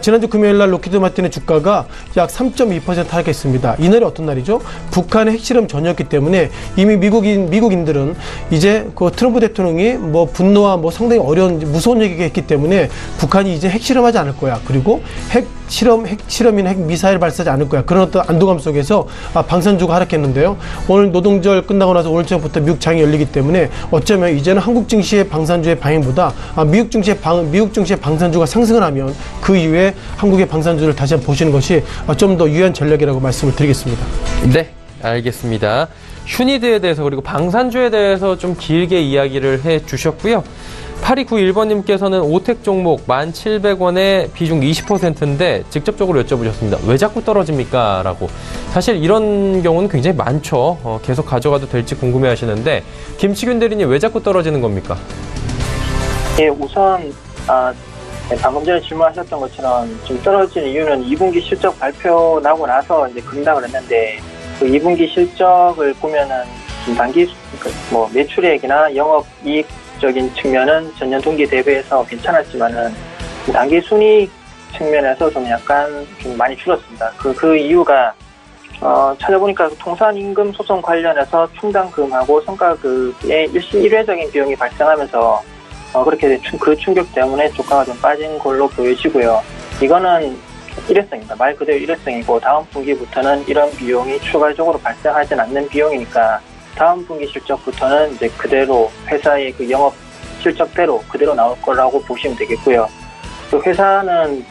지난주 금요일 날 로키드 마틴의 주가가 약 3.2% 하락했습니다. 이날이 어떤 날이죠? 북한의 핵실험 전이었기 때문에 이미 미국인들은 이제 그 트럼프 대통령이 뭐 분노와 뭐 상당히 무서운 얘기가 했기 때문에 북한이 이제 핵실험하지 않을 거야. 그리고 핵실험이나 핵미사일 발사하지 않을 거야. 그런 어떤 안도감 속에서 방산주가 하락했는데요. 오늘 노동절 끝나고 나서 오늘 저녁부터 미국 장이 열리기 때문에 어쩌면 이제는 한국 증시의 방산주의 방향보다 미국 증시의 방산주가 상승을 하면 그 이후에 한국의 방산주를 다시 한번 보시는 것이 좀 더 유효한 전략이라고 말씀을 드리겠습니다. 네, 알겠습니다. 슈니드에 대해서 그리고 방산주에 대해서 좀 길게 이야기를 해주셨고요. 8291번님께서는 오텍 종목 1,700원에 비중 20%인데 직접적으로 여쭤보셨습니다. 왜 자꾸 떨어집니까? 라고. 사실 이런 경우는 굉장히 많죠. 계속 가져가도 될지 궁금해 하시는데 김치균 대리님 왜 자꾸 떨어지는 겁니까? 예, 우선 방금 전에 질문하셨던 것처럼 좀 떨어진 이유는 2분기 실적 발표 나고 나서 이제 급락을 했는데 그 2분기 실적을 보면은 좀 단기 뭐 매출액이나 영업이익적인 측면은 전년 동기 대비해서 괜찮았지만은 단기 순이익 측면에서 좀 약간 좀 많이 줄었습니다. 그 이유가 찾아보니까 통산임금 소송 관련해서 충당금하고 성과급의 일회적인 비용이 발생하면서 그렇게 그 충격 때문에 주가가 좀 빠진 걸로 보여지고요. 이거는 일회성입니다. 말 그대로 일회성이고 다음 분기부터는 이런 비용이 추가적으로 발생하진 않는 비용이니까 다음 분기 실적부터는 이제 그대로 회사의 그 영업 실적대로 그대로 나올 거라고 보시면 되겠고요. 그 회사는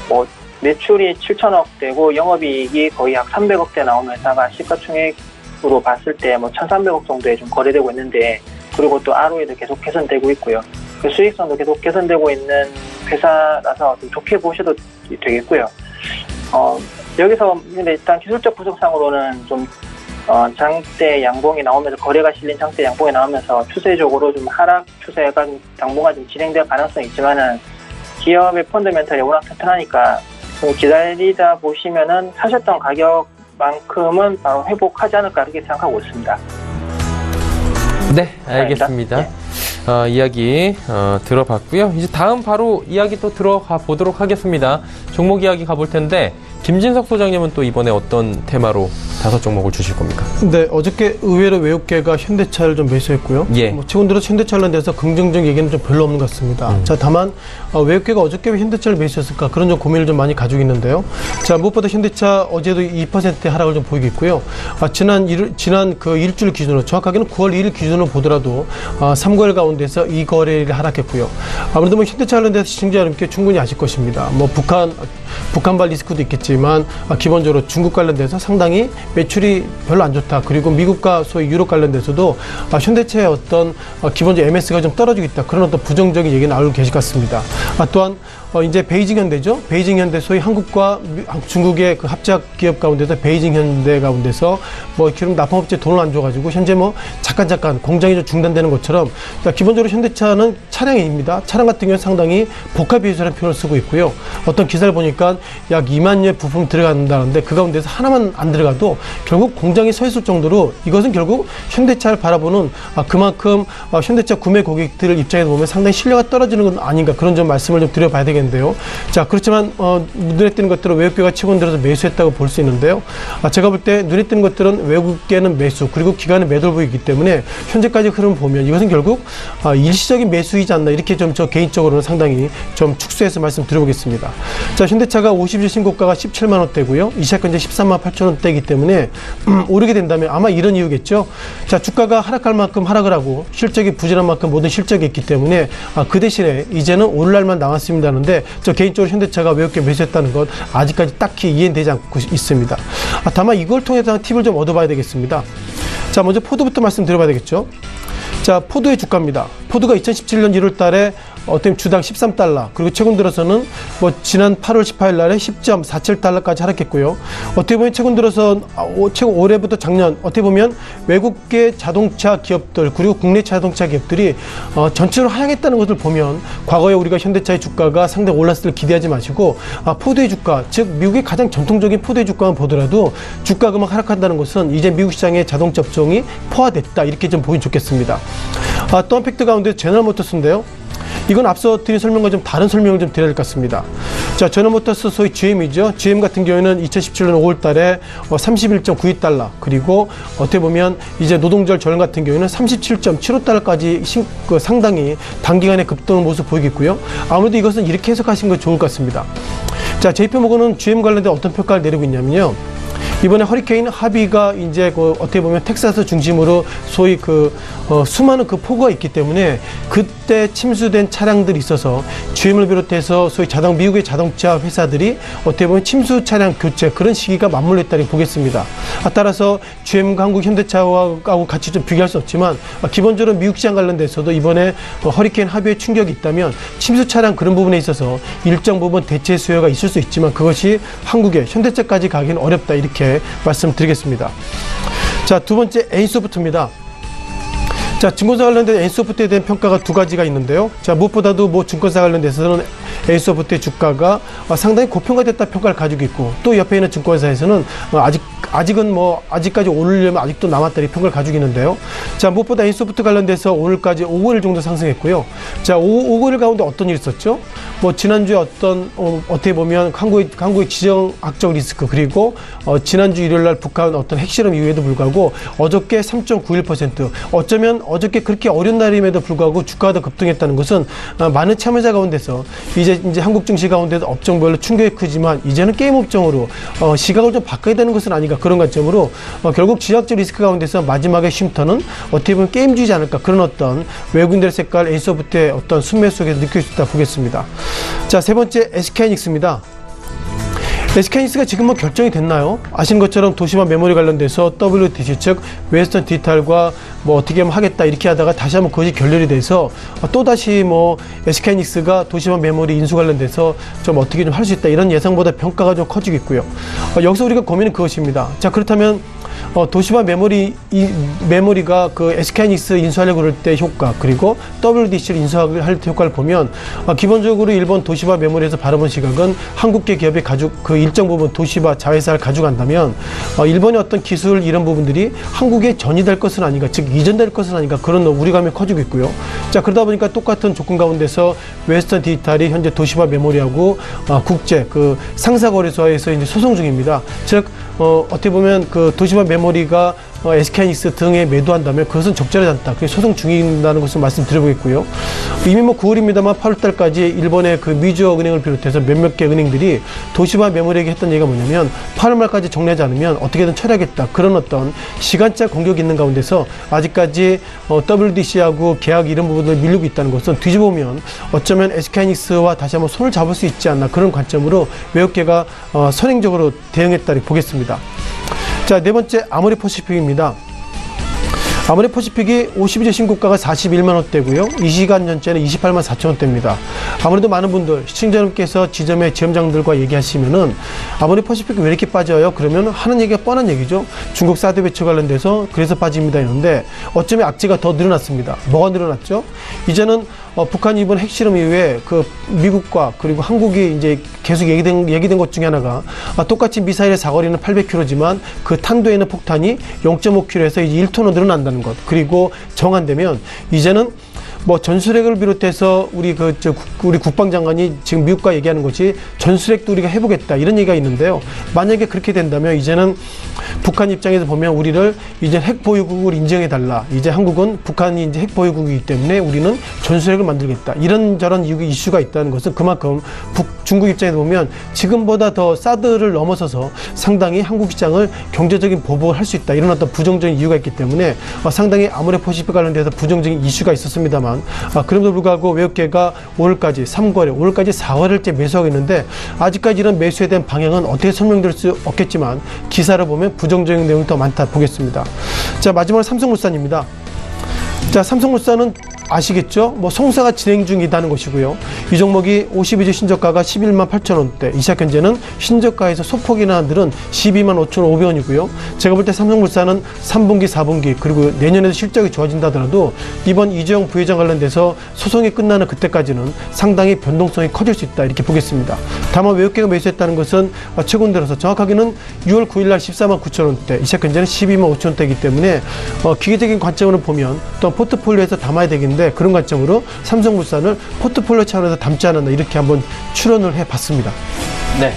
뭐 매출이 7천억대고 영업이익이 거의 약 300억대 나오는 회사가 시가총액으로 봤을 때 뭐 1,300억 정도에 좀 거래되고 있는데 그리고 또 ROE도 계속 개선되고 있고요. 그 수익성도 계속 개선되고 있는 회사라서 좀 좋게 보셔도 되겠고요. 여기서 근데 일단 기술적 분석상으로는 좀 장대 양봉이 나오면서 거래가 실린 장대 양봉이 나오면서 추세적으로 좀 하락 추세가 당분간 좀 진행될 가능성이 있지만은 기업의 펀더멘털이 워낙 튼튼하니까 좀 기다리다 보시면은 사셨던 가격만큼은 바로 회복하지 않을까 그렇게 생각하고 있습니다. 네, 알겠습니다. 네. 이야기 들어봤고요. 이제 다음 바로 이야기 또 들어가 보도록 하겠습니다. 종목 이야기 가볼 텐데 김진석 소장님은 또 이번에 어떤 테마로 5종목을 주실 겁니까? 네, 어저께 의외로 외국계가 현대차를 좀 매수했고요. 예. 최근 들어 현대차 관련돼서 긍정적 얘기는 좀 별로 없는 것 같습니다. 자, 다만 외국계가 어저께 왜 현대차를 매수했을까 그런 좀 고민을 좀 많이 가지고 있는데요. 자, 무엇보다 현대차 어제도 2%의 하락을 좀 보이고 있고요. 지난 그 일주일 기준으로 정확하게는 9월 2일 기준으로 보더라도 3거래 가운데서 이 거래일이 하락했고요. 아무래도 뭐 현대차 관련돼서 시청자 여러분께 충분히 아실 것입니다. 뭐 북한발 리스크도 있겠지만 기본적으로 중국 관련돼서 상당히 매출이 별로 안 좋다. 그리고 미국과 소위 유럽 관련돼서도 현대차의 어떤 기본적 MS가 좀 떨어지고 있다. 그런 어떤 부정적인 얘기는 나오고 계실 것 같습니다. 또한 이제 베이징 현대죠. 베이징 현대 소위 한국과 중국의 그 합작 기업 가운데서 베이징 현대 가운데서 뭐 기름 납품업체 돈을 안 줘가지고 현재 뭐 잠깐 공장이 좀 중단되는 것처럼 기본적으로 현대차는 차량입니다. 차량 같은 경우는 상당히 복합비유라는 표현을 쓰고 있고요. 어떤 기사를 보니까 약 2만여 부품 들어간다는데 그 가운데서 하나만 안 들어가도 결국 공장이 서 있을 정도로 이것은 결국 현대차를 바라보는 그만큼 현대차 구매 고객들 입장에서 보면 상당히 신뢰가 떨어지는 건 아닌가 그런 좀 말씀을 좀 드려봐야 되겠는데요. 자, 그렇지만 눈에 띄는 것들은 외국계가 최근 들어서 매수했다고 볼 수 있는데요. 제가 볼 때 눈에 띄는 것들은 외국계는 매수 그리고 기관의 매도를 보이기 때문에 현재까지 흐름을 보면 이것은 결국 일시적인 매수이지 않나 이렇게 좀 저 개인적으로는 상당히 좀 축소해서 말씀드려보겠습니다. 자, 현대차가 50일 신고가가 17만 원대고요. 이 시각 현재 13만 8천 원대이기 때문에 오르게 된다면 아마 이런 이유겠죠. 자, 주가가 하락할 만큼 하락을 하고 실적이 부진한 만큼 모든 실적이 있기 때문에 그 대신에 이제는 오를 날만 나왔습니다 하는데 저 개인적으로 현대차가 외국계 매수했다는 것 아직까지 딱히 이해되지 않고 있습니다. 다만 이걸 통해서 팁을 좀 얻어봐야 되겠습니다. 자, 먼저 포드부터 말씀드려봐야 되겠죠. 자, 포드의 주가입니다. 포드가 2017년 1월 달에 어떻게 주당 13달러 그리고 최근 들어서는 뭐 지난 8월 18일 날에 10.47달러까지 하락했고요. 어떻게 보면 최근 들어서 최근 올해부터 작년 어떻게 보면 외국계 자동차 기업들 그리고 국내 자동차 기업들이 전체로 하락했다는 것을 보면 과거에 우리가 현대차의 주가가 상당히 올랐을 때 기대하지 마시고 포드의 주가 즉 미국의 가장 전통적인 포드의 주가만 보더라도 주가가 그만 하락한다는 것은 이제 미국 시장의 자동차 업종이 포화됐다 이렇게 좀 보이면 좋겠습니다. 또 한 팩트 가운데 제너럴모터스인데요. 이건 앞서 드린 설명과 좀 다른 설명을 좀 드려야 될 것 같습니다. 자, 제너럴모터스 소위 GM이죠. GM 같은 경우에는 2017년 5월 달에 31.92달러 그리고 어떻게 보면 이제 노동절 전 같은 경우에는 37.75달러까지 상당히 단기간에 급등하는 모습을 보이겠고요. 아무래도 이것은 이렇게 해석하시는 게 좋을 것 같습니다. 자, JP모건은 GM 관련된 어떤 평가를 내리고 있냐면요. 이번에 허리케인 하비가 이제 어떻게 보면 텍사스 중심으로 소위 수많은 폭우가 있기 때문에 그때 침수된 차량들이 있어서 GM을 비롯해서 소위 미국의 자동차 회사들이 어떻게 보면 침수 차량 교체 그런 시기가 맞물렸다고 보겠습니다. 따라서 GM과 한국 현대차하고 같이 좀 비교할 수 없지만 기본적으로 미국 시장 관련돼서도 이번에 허리케인 하비의 충격이 있다면 침수 차량 그런 부분에 있어서 일정 부분 대체 수요가 있을 수 있지만 그것이 한국의 현대차까지 가기는 어렵다 이렇게 말씀드리겠습니다. 자, 두 번째 N소프트입니다. 자, 증권사 관련된 N소프트에 대한 평가가 두 가지가 있는데요. 자, 무엇보다도 증권사 관련돼서는 N소프트의 주가가 상당히 고평가됐다 평가를 가지고 있고 또 옆에 있는 증권사에서는 아직까지 오르려면 아직도 남았다 이 평가를 가지고 있는데요. 자, 무엇보다 N소프트 관련돼서 오늘까지 5거래일 정도 상승했고요. 자, 5거래일 가운데 어떤 일이 있었죠? 지난주에 어떻게 보면 한국의 지정학적 리스크 그리고 지난주 일요일날 북한 어떤 핵실험 이후에도 불구하고 어저께 3.91% 어쩌면 어저께 그렇게 어려운 날임에도 불구하고 주가가 더 급등했다는 것은 많은 참여자 가운데서 이제 한국 증시 가운데도 업종별로 충격이 크지만 이제는 게임 업종으로 시각을 좀 바꿔야 되는 것은 아닌가 그런 관점으로 결국 지정학적 리스크 가운데서 마지막에 쉼터는 어떻게 보면 게임주의지 않을까 그런 어떤 외국인들의 색깔 N소프트의 어떤 순매 속에서 느낄 수 있다 보겠습니다. 자, 세 번째 SK하이닉스입니다. SK하이닉스가 지금 결정이 됐나요? 아시는 것처럼 도시마 메모리 관련돼서 WDC 즉 웨스턴 디지털과 어떻게 하면 하겠다 이렇게 하다가 다시 한번 그것이 결렬이 돼서 또다시 SK하이닉스가 도시마 메모리 인수 관련돼서 좀 어떻게 좀 할 수 있다 이런 예상보다 평가가 좀 커지고 있고요. 여기서 우리가 고민은 그것입니다. 자, 그렇다면 도시바 메모리가 그 SK하이닉스 인수하려고 그럴 때 효과, 그리고 WDC를 인수할 때 효과를 보면 기본적으로 일본 도시바 메모리에서 바라본 시각은 한국계 기업이 그 일정 부분 도시바 자회사를 가져간다면 일본의 어떤 기술 이런 부분들이 한국에 전이될 것은 아닌가, 즉 이전될 것은 아닌가, 그런 우려감이 커지고 있고요. 자, 그러다 보니까 똑같은 조건 가운데서 웨스턴 디지털이 현재 도시바 메모리하고 국제 그 상사거래소에서 이제 소송 중입니다. 즉 어떻게 보면 그 도시바 메모리가 SK하이닉스 등에 매도한다면 그것은 적절하지 않다. 그게 소송 중인다는 것을 말씀드려보겠고요. 이미 9월입니다만 8월달까지 일본의 그 미주어 은행을 비롯해서 몇몇 개 은행들이 도시바 메모리에게 했던 얘기가 뭐냐면 8월 말까지 정리하지 않으면 어떻게든 처리하겠다. 그런 어떤 시간차 공격이 있는 가운데서 아직까지 WDC하고 계약 이런 부분을 밀리고 있다는 것은 뒤집어보면 어쩌면 SK하이닉스와 다시 한번 손을 잡을 수 있지 않나, 그런 관점으로 외국계가 선행적으로 대응했다고 보겠습니다. 자, 네 번째 아모레퍼시픽입니다. 아모레퍼시픽이 52주 신고가가 41만 원대고요. 이 시간 전체는 28만 4천 원대입니다. 아무래도 많은 분들, 시청자 여러분께서 지점의 지점장들과 얘기하시면은 아모레퍼시픽이 왜 이렇게 빠져요? 그러면 하는 얘기가 뻔한 얘기죠. 중국 사드 배치 관련돼서 그래서 빠집니다 이런데 어쩌면 악재가 더 늘어났습니다. 뭐가 늘어났죠? 이제는 북한이 이번 핵실험 이후에 그 미국과 그리고 한국이 이제 계속 얘기된 것 중에 하나가 똑같이 미사일의 사거리는 800km지만 그 탄도에는 폭탄이 0.5km에서 이제 1톤으로 늘어난다는 것. 그리고 정한되면 이제는 뭐 전술핵을 비롯해서 우리 국방장관이 지금 미국과 얘기하는 것이 전술핵도 우리가 해보겠다 이런 얘기가 있는데요. 만약에 그렇게 된다면 이제는 북한 입장에서 보면 우리를 이제 핵 보유국을 인정해달라. 이제 한국은 북한이 이제 핵 보유국이기 때문에 우리는 전술핵을 만들겠다. 이런저런 이슈가 있다는 것은 그만큼 중국 입장에서 보면 지금보다 더 사드를 넘어서서 상당히 한국 시장을 경제적인 보복을 할 수 있다. 이런 어떤 부정적인 이유가 있기 때문에 상당히 아모레퍼시픽 관련돼서 부정적인 이슈가 있었습니다만 그럼에도 불구하고 외국계가 5월까지 3거래, 5월까지 4거래일째 매수하고 있는데 아직까지 이런 매수에 대한 방향은 어떻게 설명드릴 수 없겠지만 기사를 보면 부정적인 내용이 더 많다 보겠습니다. 자, 마지막으로 삼성물산입니다. 자, 삼성물산은 아시겠죠? 뭐 송사가 진행 중이라는 것이고요. 이 종목이 52주 신저가가 11만 8천 원대, 이 시각 현재는 신저가에서 소폭이나 늘은 12만 5,500원이고요. 제가 볼 때 삼성물산은 3분기, 4분기 그리고 내년에도 실적이 좋아진다 하더라도 이번 이재용 부회장 관련돼서 소송이 끝나는 그때까지는 상당히 변동성이 커질 수 있다 이렇게 보겠습니다. 다만 외국계가 매수했다는 것은 최근 들어서 정확하게는 6월 9일 날 14만 9천 원대, 이 시각 현재는 12만 5천 원대이기 때문에 기계적인 관점으로 보면 또 포트폴리오에서 담아야 되겠는데 그런 관점으로 삼성물산을 포트폴리오 차원에서 담지 않았나 이렇게 한번 추론을 해봤습니다. 네,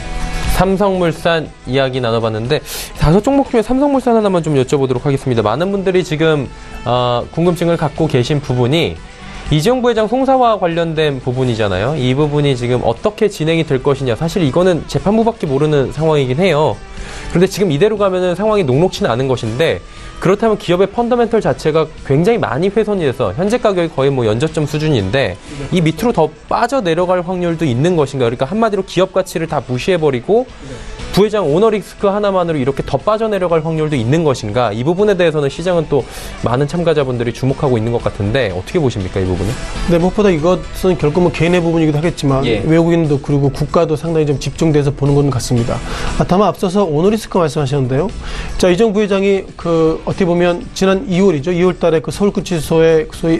삼성물산 이야기 나눠봤는데 5종목 중에 삼성물산 하나만 좀 여쭤보도록 하겠습니다. 많은 분들이 지금 궁금증을 갖고 계신 부분이 이재용 부회장 송사와 관련된 부분이잖아요. 이 부분이 지금 어떻게 진행이 될 것이냐. 사실 이거는 재판부밖에 모르는 상황이긴 해요. 그런데 지금 이대로 가면은 상황이 녹록치는 않은 것인데, 그렇다면 기업의 펀더멘털 자체가 굉장히 많이 훼손이 돼서 현재 가격이 거의 뭐 연저점 수준인데 이 밑으로 더 빠져 내려갈 확률도 있는 것인가. 그러니까 한마디로 기업 가치를 다 무시해버리고 부회장 오너 리스크 하나만으로 이렇게 더 빠져내려갈 확률도 있는 것인가. 이 부분에 대해서는 시장은 또 많은 참가자분들이 주목하고 있는 것 같은데 어떻게 보십니까, 이 부분은? 네, 무엇보다 이것은 결국 뭐 개인의 부분이기도 하겠지만 외국인도 그리고 국가도 상당히 좀 집중돼서 보는 것 같습니다. 다만 앞서서 오너 리스크 말씀하셨는데요. 자, 이재용 부회장이 어떻게 보면 지난 2월이죠. 2월 달에 그 서울구치소에 소위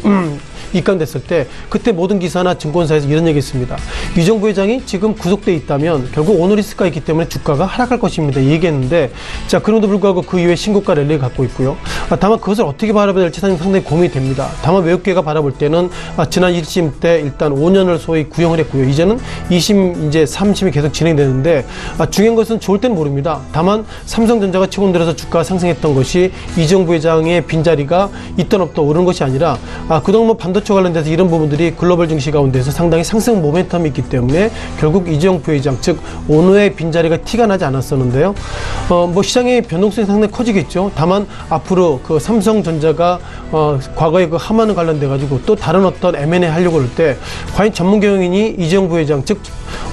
입감됐을 때 그때 모든 기사나 증권사에서 이런 얘기 했습니다. 이재용 부회장이 지금 구속돼 있다면 결국 오너 리스크가 있기 때문에 주가가 하락할 것입니다. 얘기했는데, 자, 그럼에도 불구하고 그 이후에 신고가 랠리를 갖고 있고요. 다만 그것을 어떻게 바라봐야 될지 상당히 고민이 됩니다. 다만 외국계가 바라볼 때는 지난 1심 때 일단 5년을 소위 구형을 했고요. 이제는 2심, 이제 3심이 계속 진행되는데 중요한 것은 좋을 때는 모릅니다. 다만 삼성전자가 최근 들어서 주가가 상승했던 것이 이재용 부회장의 빈자리가 있던 없던 오르는 것이 아니라 그동안 뭐 반도체 관련돼서 이런 부분들이 글로벌 증시 가운데서 상당히 상승 모멘텀이 있기 때문에 결국 이재용 부회장, 즉 오너의 빈자리가 티가 나지 않았었는데요. 뭐 시장의 변동성이 상당히 커지겠죠. 다만 앞으로 그 삼성전자가 과거에 그 하만을 관련돼 가지고 또 다른 어떤 M&A 하려고 할 때 과연 전문 경영인이 이재용 부회장, 즉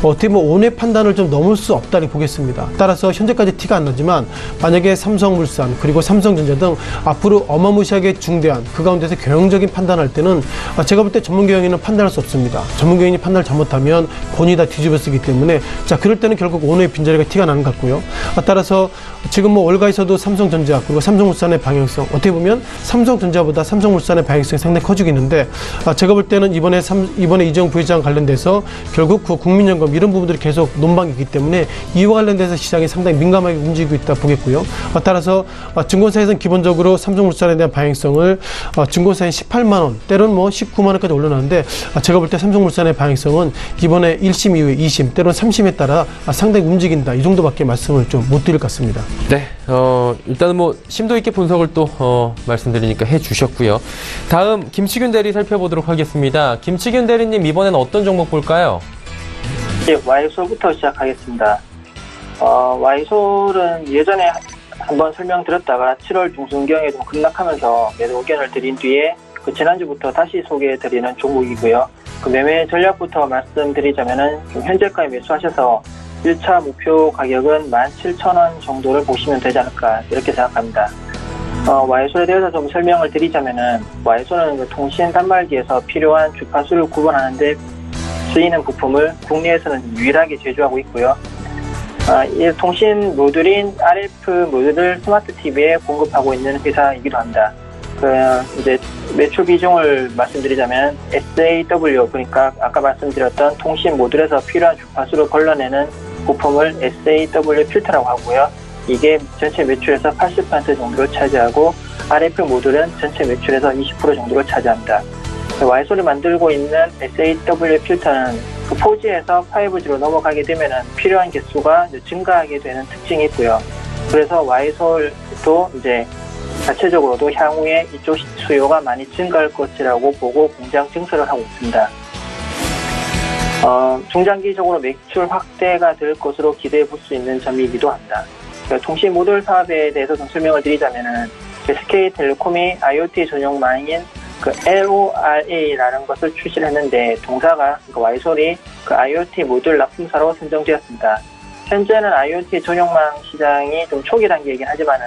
어떻게 보면 오내 판단을 좀 넘을 수 없다고 보겠습니다. 따라서 현재까지 티가 안 나지만 만약에 삼성물산 그리고 삼성전자 등 앞으로 어마무시하게 중대한 그 가운데서 경영적인 판단할 때는 제가 볼 때 전문경영인은 판단할 수 없습니다. 전문경영인이 판단을 잘못하면 본인이 다 뒤집어 쓰기 때문에 자 그럴 때는 결국 오너의 빈자리가 티가 나는 것 같고요. 따라서 지금 뭐 월가에서도 삼성전자 그리고 삼성물산의 방향성 어떻게 보면 삼성전자보다 삼성물산의 방향성이 상당히 커지고 있는데 제가 볼 때는 이번에 이재용 부회장 관련돼서 결국 그 국민연금 이런 부분들이 계속 논방이기 때문에 이와 관련돼서 시장이 상당히 민감하게 움직이고 있다 보겠고요. 따라서 증권사에서는 기본적으로 삼성물산에 대한 방향성을 증권사에 18만 원 때로는 뭐 19만 원까지 올려놨는데 제가 볼 때 삼성물산의 방향성은 이번에 1심 이후에 2심 때로는 3심에 따라 상당히 움직인다 이 정도밖에 말씀을 좀 못 드릴 것 같습니다. 네, 일단은 뭐 심도 있게 분석을 또 말씀드리니까 해주셨고요. 다음 김치균 대리 살펴보도록 하겠습니다. 김치균 대리님 이번엔 어떤 종목 볼까요? 네, 와이솔부터 시작하겠습니다. 와이솔은 예전에 한번 설명드렸다가 7월 중순경에 좀 급락하면서 매도 의견을 드린 뒤에 그 지난주부터 다시 소개해드리는 종목이고요. 그 매매 전략부터 말씀드리자면은 현재가에 매수하셔서 1차 목표 가격은 17,000원 정도를 보시면 되지 않을까 이렇게 생각합니다. 와이솔에 대해서 좀 설명을 드리자면은 와이솔은 통신 단말기에서 필요한 주파수를 구분하는데 쓰이는 부품을 국내에서는 유일하게 제조하고 있고요. 이 통신 모듈인 RF 모듈을 스마트 TV에 공급하고 있는 회사이기도 합니다. 이제 매출 비중을 말씀드리자면 SAW 그러니까 아까 말씀드렸던 통신 모듈에서 필요한 주파수를 걸러내는 부품을 SAW 필터라고 하고요. 이게 전체 매출에서 80% 정도를 차지하고 RF 모듈은 전체 매출에서 20% 정도를 차지합니다. 와이솔이 만들고 있는 SAW 필터는 그 4G에서 5G로 넘어가게 되면은 필요한 개수가 증가하게 되는 특징이 있고요. 그래서 와이솔도 이제 자체적으로도 향후에 이쪽 수요가 많이 증가할 것이라고 보고 공장 증설을 하고 있습니다. 중장기적으로 매출 확대가 될 것으로 기대해 볼 수 있는 점이기도 합니다. 통신 모듈 사업에 대해서 좀 설명을 드리자면은 SK텔레콤이 IoT 전용망인 그 LORA라는 것을 출시를 했는데 동사가 와이솔이 그 IoT 모듈 납품사로 선정되었습니다. 현재는 IoT 전용망 시장이 좀 초기 단계이긴 하지만은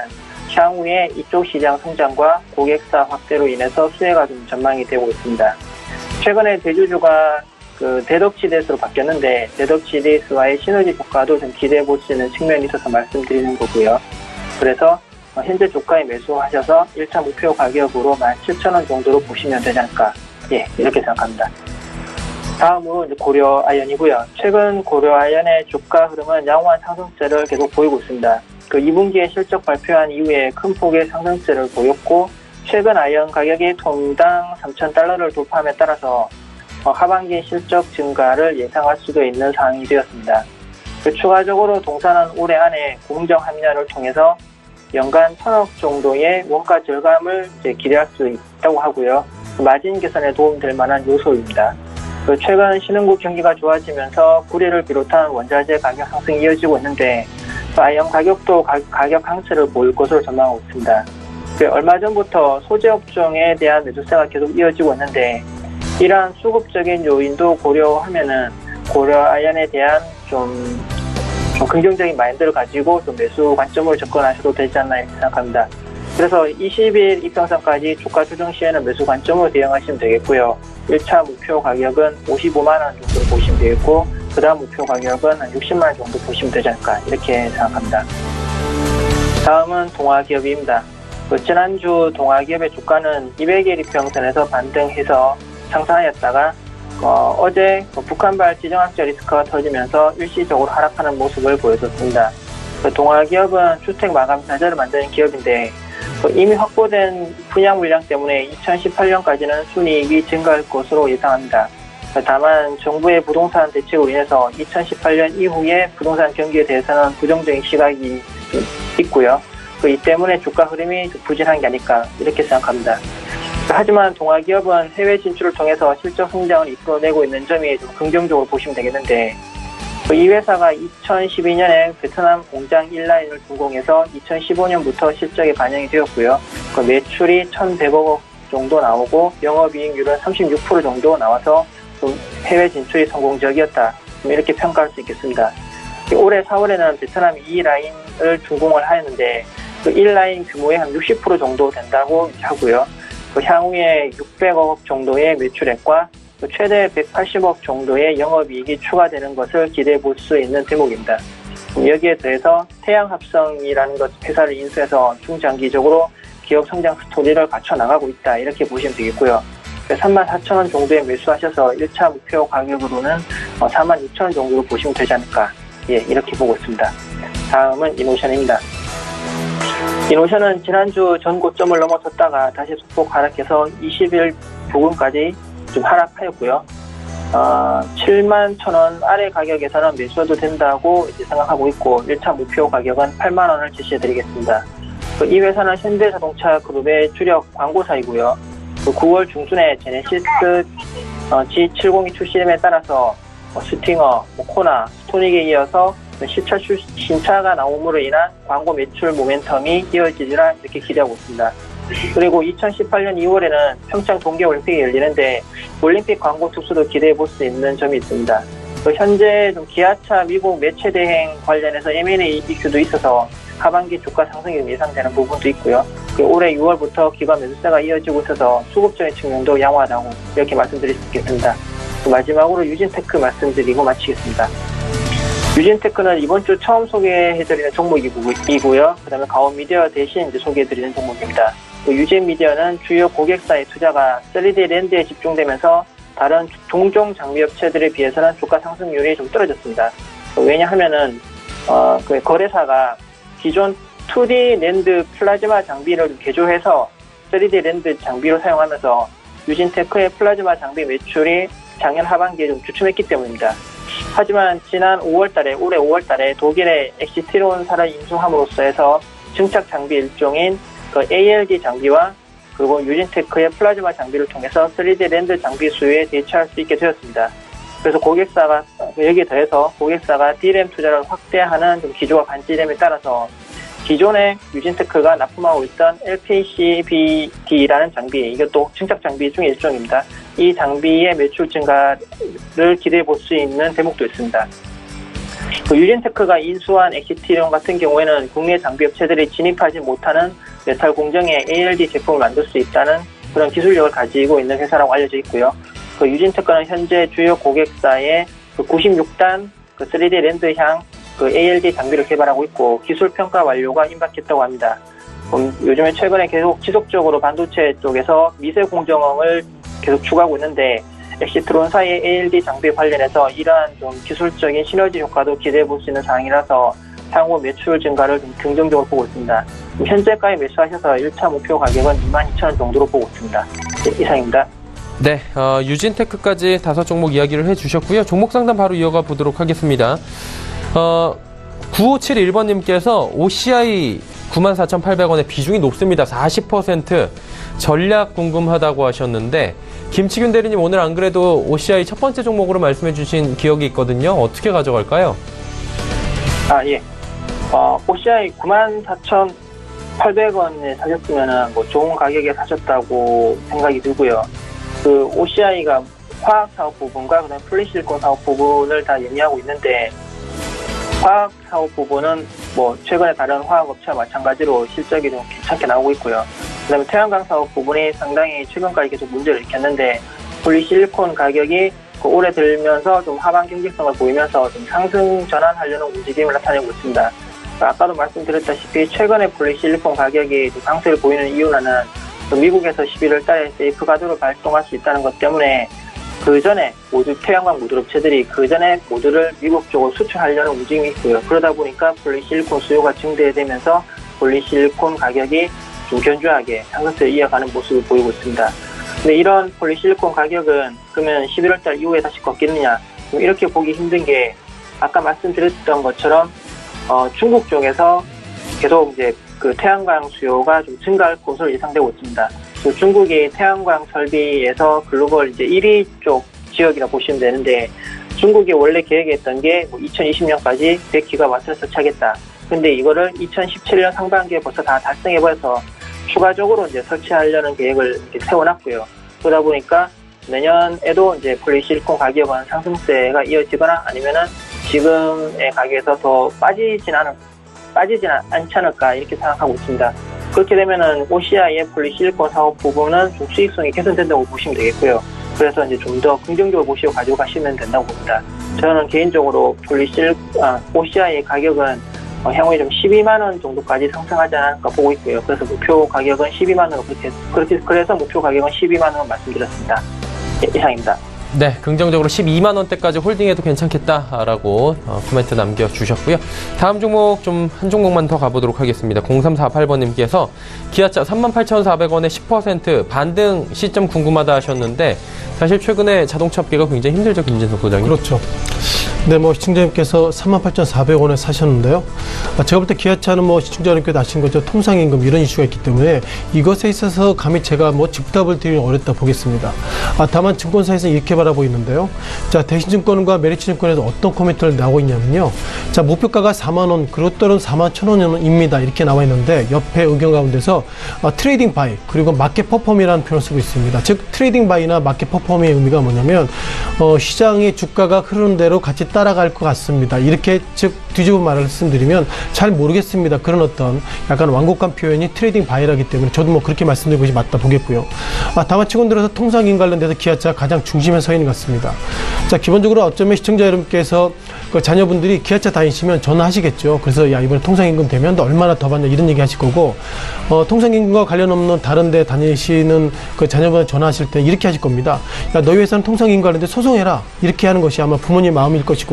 향후에 이쪽 시장 성장과 고객사 확대로 인해서 수혜가 좀 전망이 되고 있습니다. 최근에 대주주가 그 대덕GDS로 바뀌었는데 대덕GDS와의 시너지 효과도 좀 기대해 볼 수 있는 측면이 있어서 말씀드리는 거고요. 그래서 현재 주가에 매수하셔서 1차 목표 가격으로 17,000원 정도로 보시면 되지 않을까 이렇게 생각합니다. 다음으로 이제 고려아연이고요. 최근 고려아연의 주가 흐름은 양호한 상승세를 계속 보이고 있습니다. 그 2분기에 실적 발표한 이후에 큰 폭의 상승세를 보였고 최근 아연 가격이 톤당 3,000달러를 돌파함에 따라서 하반기 실적 증가를 예상할 수도 있는 상황이 되었습니다. 추가적으로 동사는 올해 안에 공정 합리화를 통해서 연간 1,000억 정도의 원가 절감을 이제 기대할 수 있다고 하고요. 마진 개선에 도움될 만한 요소입니다. 최근 신흥국 경기가 좋아지면서 구리를 비롯한 원자재 가격 상승이 이어지고 있는데 아연 가격도 가격 항체를 보일 것으로 전망하고 있습니다. 얼마 전부터 소재 업종에 대한 매수세가 계속 이어지고 있는데 이러한 수급적인 요인도 고려하면은 고려아연에 대한 좀 긍정적인 마인드를 가지고 좀 매수 관점으로 접근하셔도 되지 않나 이렇게 생각합니다. 그래서 20일 이평선까지 주가 조정 시에는 매수 관점으로 대응하시면 되겠고요. 1차 목표 가격은 55만 원 정도로 보시면 되겠고 그 다음 목표 가격은 한 60만 원 정도 보시면 되지 않을까 이렇게 생각합니다. 다음은 동아기업입니다. 지난주 동아기업의 주가는 200일 이평선에서 반등해서 상승하였다가 어제 북한발 지정학적 리스크가 터지면서 일시적으로 하락하는 모습을 보여줬습니다. 동아기업은 주택 마감 단자를 만드는 기업인데 이미 확보된 분양 물량 때문에 2018년까지는 순이익이 증가할 것으로 예상합니다. 다만 정부의 부동산 대책으로 인해서 2018년 이후에 부동산 경기에 대해서는 부정적인 시각이 있고요. 이 때문에 주가 흐름이 부진한 게 아닐까 이렇게 생각합니다. 하지만 동아기업은 해외 진출을 통해서 실적 성장을 이끌어내고 있는 점이 좀 긍정적으로 보시면 되겠는데 이 회사가 2012년에 베트남 공장 1라인을 준공해서 2015년부터 실적에 반영이 되었고요. 매출이 1,100억 원 정도 나오고 영업이익률은 36% 정도 나와서 좀 해외 진출이 성공적이었다 이렇게 평가할 수 있겠습니다. 올해 4월에는 베트남 2라인을 준공을 하였는데 그 1라인 규모의 한 60% 정도 된다고 하고요. 그 향후에 600억 정도의 매출액과 최대 180억 정도의 영업이익이 추가되는 것을 기대해 볼 수 있는 대목입니다. 여기에 더해서 태양합성이라는 것 회사를 인수해서 중장기적으로 기업 성장 스토리를 갖춰 나가고 있다, 이렇게 보시면 되겠고요. 34,000원 정도에 매수하셔서 1차 목표 가격으로는 46,000원 정도로 보시면 되지 않을까, 이렇게 보고 있습니다. 다음은 이노션입니다. 이노션은 지난주 전 고점을 넘어섰다가 다시 소폭 하락해서 20일 부근까지 좀 하락하였고요. 71,000원 아래 가격에서는 매수해도 된다고 이제 생각하고 있고, 1차 목표 가격은 80,000원을 제시해드리겠습니다. 이 회사는 현대자동차 그룹의 주력 광고사이고요. 9월 중순에 제네시스 G702 출시됨에 따라서 스팅어, 코나, 스토닉에 이어서 신차가 나옴으로 인한 광고 매출 모멘텀이 이어지리라 이렇게 기대하고 있습니다. 그리고 2018년 2월에는 평창 동계올림픽이 열리는데 올림픽 광고 특수도 기대해 볼 수 있는 점이 있습니다. 현재 좀 기아차 미국 매체 대행 관련해서 M&A 이슈도 있어서 하반기 주가 상승이 예상되는 부분도 있고요. 올해 6월부터 기관 매수세가 이어지고 있어서 수급적인 측면도 양호하다고 이렇게 말씀드릴 수 있겠습니다. 마지막으로 유진테크 말씀드리고 마치겠습니다. 유진테크는 이번 주 처음 소개해드리는 종목이고요. 그 다음에 가온미디어 대신 이제 소개해드리는 종목입니다. 유진미디어는 주요 고객사의 투자가 3D 랜드에 집중되면서 다른 종종 장비업체들에 비해서는 주가 상승률이 좀 떨어졌습니다. 왜냐하면은 그 거래사가 기존 2D 랜드 플라즈마 장비를 개조해서 3D 랜드 장비로 사용하면서 유진테크의 플라즈마 장비 매출이 작년 하반기에 좀 주춤했기 때문입니다. 하지만 지난 5월달에 올해 5월달에 독일의 엑시트론사를 인수함으로써 해서 증착 장비 일종인 그 ALD 장비와 그리고 유진테크의 플라즈마 장비를 통해서 3D 랜드 장비 수요에 대처할 수 있게 되었습니다. 그래서 고객사가 여기에 더해서 고객사가 DRAM 투자를 확대하는 좀 기조가 반지됨에 따라서 기존에 유진테크가 납품하고 있던 LPCBD라는 장비, 이것도 증착 장비 중의 일종입니다. 이 장비의 매출 증가를 기대해 볼 수 있는 대목도 있습니다. 유진테크가 인수한 엑시트론 같은 경우에는 국내 장비 업체들이 진입하지 못하는 메탈 공정의 ALD 제품을 만들 수 있다는 그런 기술력을 가지고 있는 회사라고 알려져 있고요. 유진테크는 현재 주요 고객사의 96단 3D 랜드향 ALD 장비를 개발하고 있고 기술 평가 완료가 임박했다고 합니다. 요즘에 최근에 계속 지속적으로 반도체 쪽에서 미세 공정을 계속 추구하고 있는데 엑시트론사의 ALD 장비 관련해서 이러한 좀 기술적인 시너지 효과도 기대해 볼 수 있는 상황이라서 향후 매출 증가를 좀 긍정적으로 보고 있습니다. 현재가에 매수하셔서 1차 목표 가격은 22,000원 정도로 보고 있습니다. 이상입니다. 네, 유진테크까지 5종목 이야기를 해주셨고요. 종목 상담 바로 이어가 보도록 하겠습니다. 9571번님께서 OCI 94,800원의 비중이 높습니다. 40% 전략 궁금하다고 하셨는데 김치균 대리님 오늘 안 그래도 OCI 첫 번째 종목으로 말씀해 주신 기억이 있거든요. 어떻게 가져갈까요? 예. OCI 94,800원에 사셨으면 뭐 좋은 가격에 사셨다고 생각이 들고요. OCI가 화학 사업 부분과 그다음 플래시실콘 사업 부분을 다 영위하고 있는데 화학 사업 부분은 뭐 최근에 다른 화학 업체와 마찬가지로 실적이 좀 괜찮게 나오고 있고요. 그다음에 태양광 사업 부분이 상당히 최근까지 계속 문제를 일으켰는데 폴리실리콘 가격이 올해 들면서 좀 하반 경직성을 보이면서 좀 상승 전환하려는 움직임을 나타내고 있습니다. 아까도 말씀드렸다시피 최근에 폴리실리콘 가격이 강세를 보이는 이유는 미국에서 11월 달에 세이프 가드로 발동할 수 있다는 것 때문에 그 전에 태양광 모듈 업체들이 그 전에 모듈을 미국 쪽으로 수출하려는 움직임이 있고요. 그러다 보니까 폴리실리콘 수요가 증대되면서 폴리실리콘 가격이 좀 견조하게 상승세를 이어가는 모습을 보이고 있습니다. 근데 이런 폴리실리콘 가격은 그러면 11월 달 이후에 다시 걷겠느냐? 이렇게 보기 힘든 게 아까 말씀드렸던 것처럼 중국 쪽에서 계속 이제 그 태양광 수요가 좀 증가할 것으로 예상되고 있습니다. 중국이 태양광 설비에서 글로벌 이제 1위 쪽 지역이라 보시면 되는데 중국이 원래 계획했던 게 2020년까지 100기가와트를 설치하겠다. 근데 이거를 2017년 상반기에 벌써 다 달성해버려서 추가적으로 이제 설치하려는 계획을 이렇게 세워놨고요. 그러다 보니까 내년에도 이제 폴리실리콘 가격은 상승세가 이어지거나 아니면은 지금의 가격에서 더 빠지진 않지 않을까 이렇게 생각하고 있습니다. 그렇게 되면은 OCI의 폴리실리콘 사업 부분은 좀 수익성이 개선된다고 보시면 되겠고요. 그래서 이제 좀 더 긍정적으로 보시고 가지고 가시면 된다고 봅니다. 저는 개인적으로 OCI 가격은 향후에 좀 12만 원 정도까지 상승하지 않을까 보고 있고요. 그래서 목표 가격은 12만 원 그래서 목표 가격은 12만 원 말씀드렸습니다. 이상입니다. 네, 긍정적으로 12만 원대까지 홀딩해도 괜찮겠다라고 코멘트 남겨주셨고요. 다음 종목 한 종목만 더 가보도록 하겠습니다. 0348번님께서 기아차 38,400원에 10% 반등 시점 궁금하다 하셨는데 사실 최근에 자동차 업계가 굉장히 힘들죠, 김진석 소장님. 그렇죠. 네, 시청자님께서 38,400원에 사셨는데요. 제가 볼 때 기아차는 시청자님께서 아신 것처럼 통상임금 이런 이슈가 있기 때문에 이것에 있어서 감히 제가 즉답을 드리기 어렵다 보겠습니다. 다만 증권사에서 이렇게 바라보고 있는데요. 자, 대신증권과 메리츠증권에서 어떤 코멘트를 나오고 있냐면요. 자, 목표가가 4만 원, 그렇더라도 4만 1,000원입니다. 이렇게 나와 있는데 옆에 의견 가운데서 트레이딩 바이 그리고 마켓 퍼폼이라는 표현을 쓰고 있습니다. 즉 트레이딩 바이나 마켓 퍼폼의 의미가 뭐냐면 시장의 주가가 흐르는 대로 같이 따라갈 것 같습니다. 이렇게 뒤집어 말씀드리면 잘 모르겠습니다. 그런 어떤 약간 완곡한 표현이 트레이딩 바이라기 때문에 저도 그렇게 말씀드리는 것이 맞다 보겠고요. 다만 최근 들어서 통상임 관련돼서 기아차가 가장 중심에 서 있는 것 같습니다. 자, 기본적으로 어쩌면 시청자 여러분께서 자녀분들이 기아차 다니시면 전화하시겠죠. 그래서 야, 이번에 통상임금 되면 너 얼마나 더 받냐 이런 얘기 하실 거고 통상임금과 관련 없는 다른 데 다니시는 자녀분한테 전화하실 때 이렇게 하실 겁니다. 야, 너희 회사는 통상임금 관련돼 소송해라. 이렇게 하는 것이 아마 부모님 마음일 것이고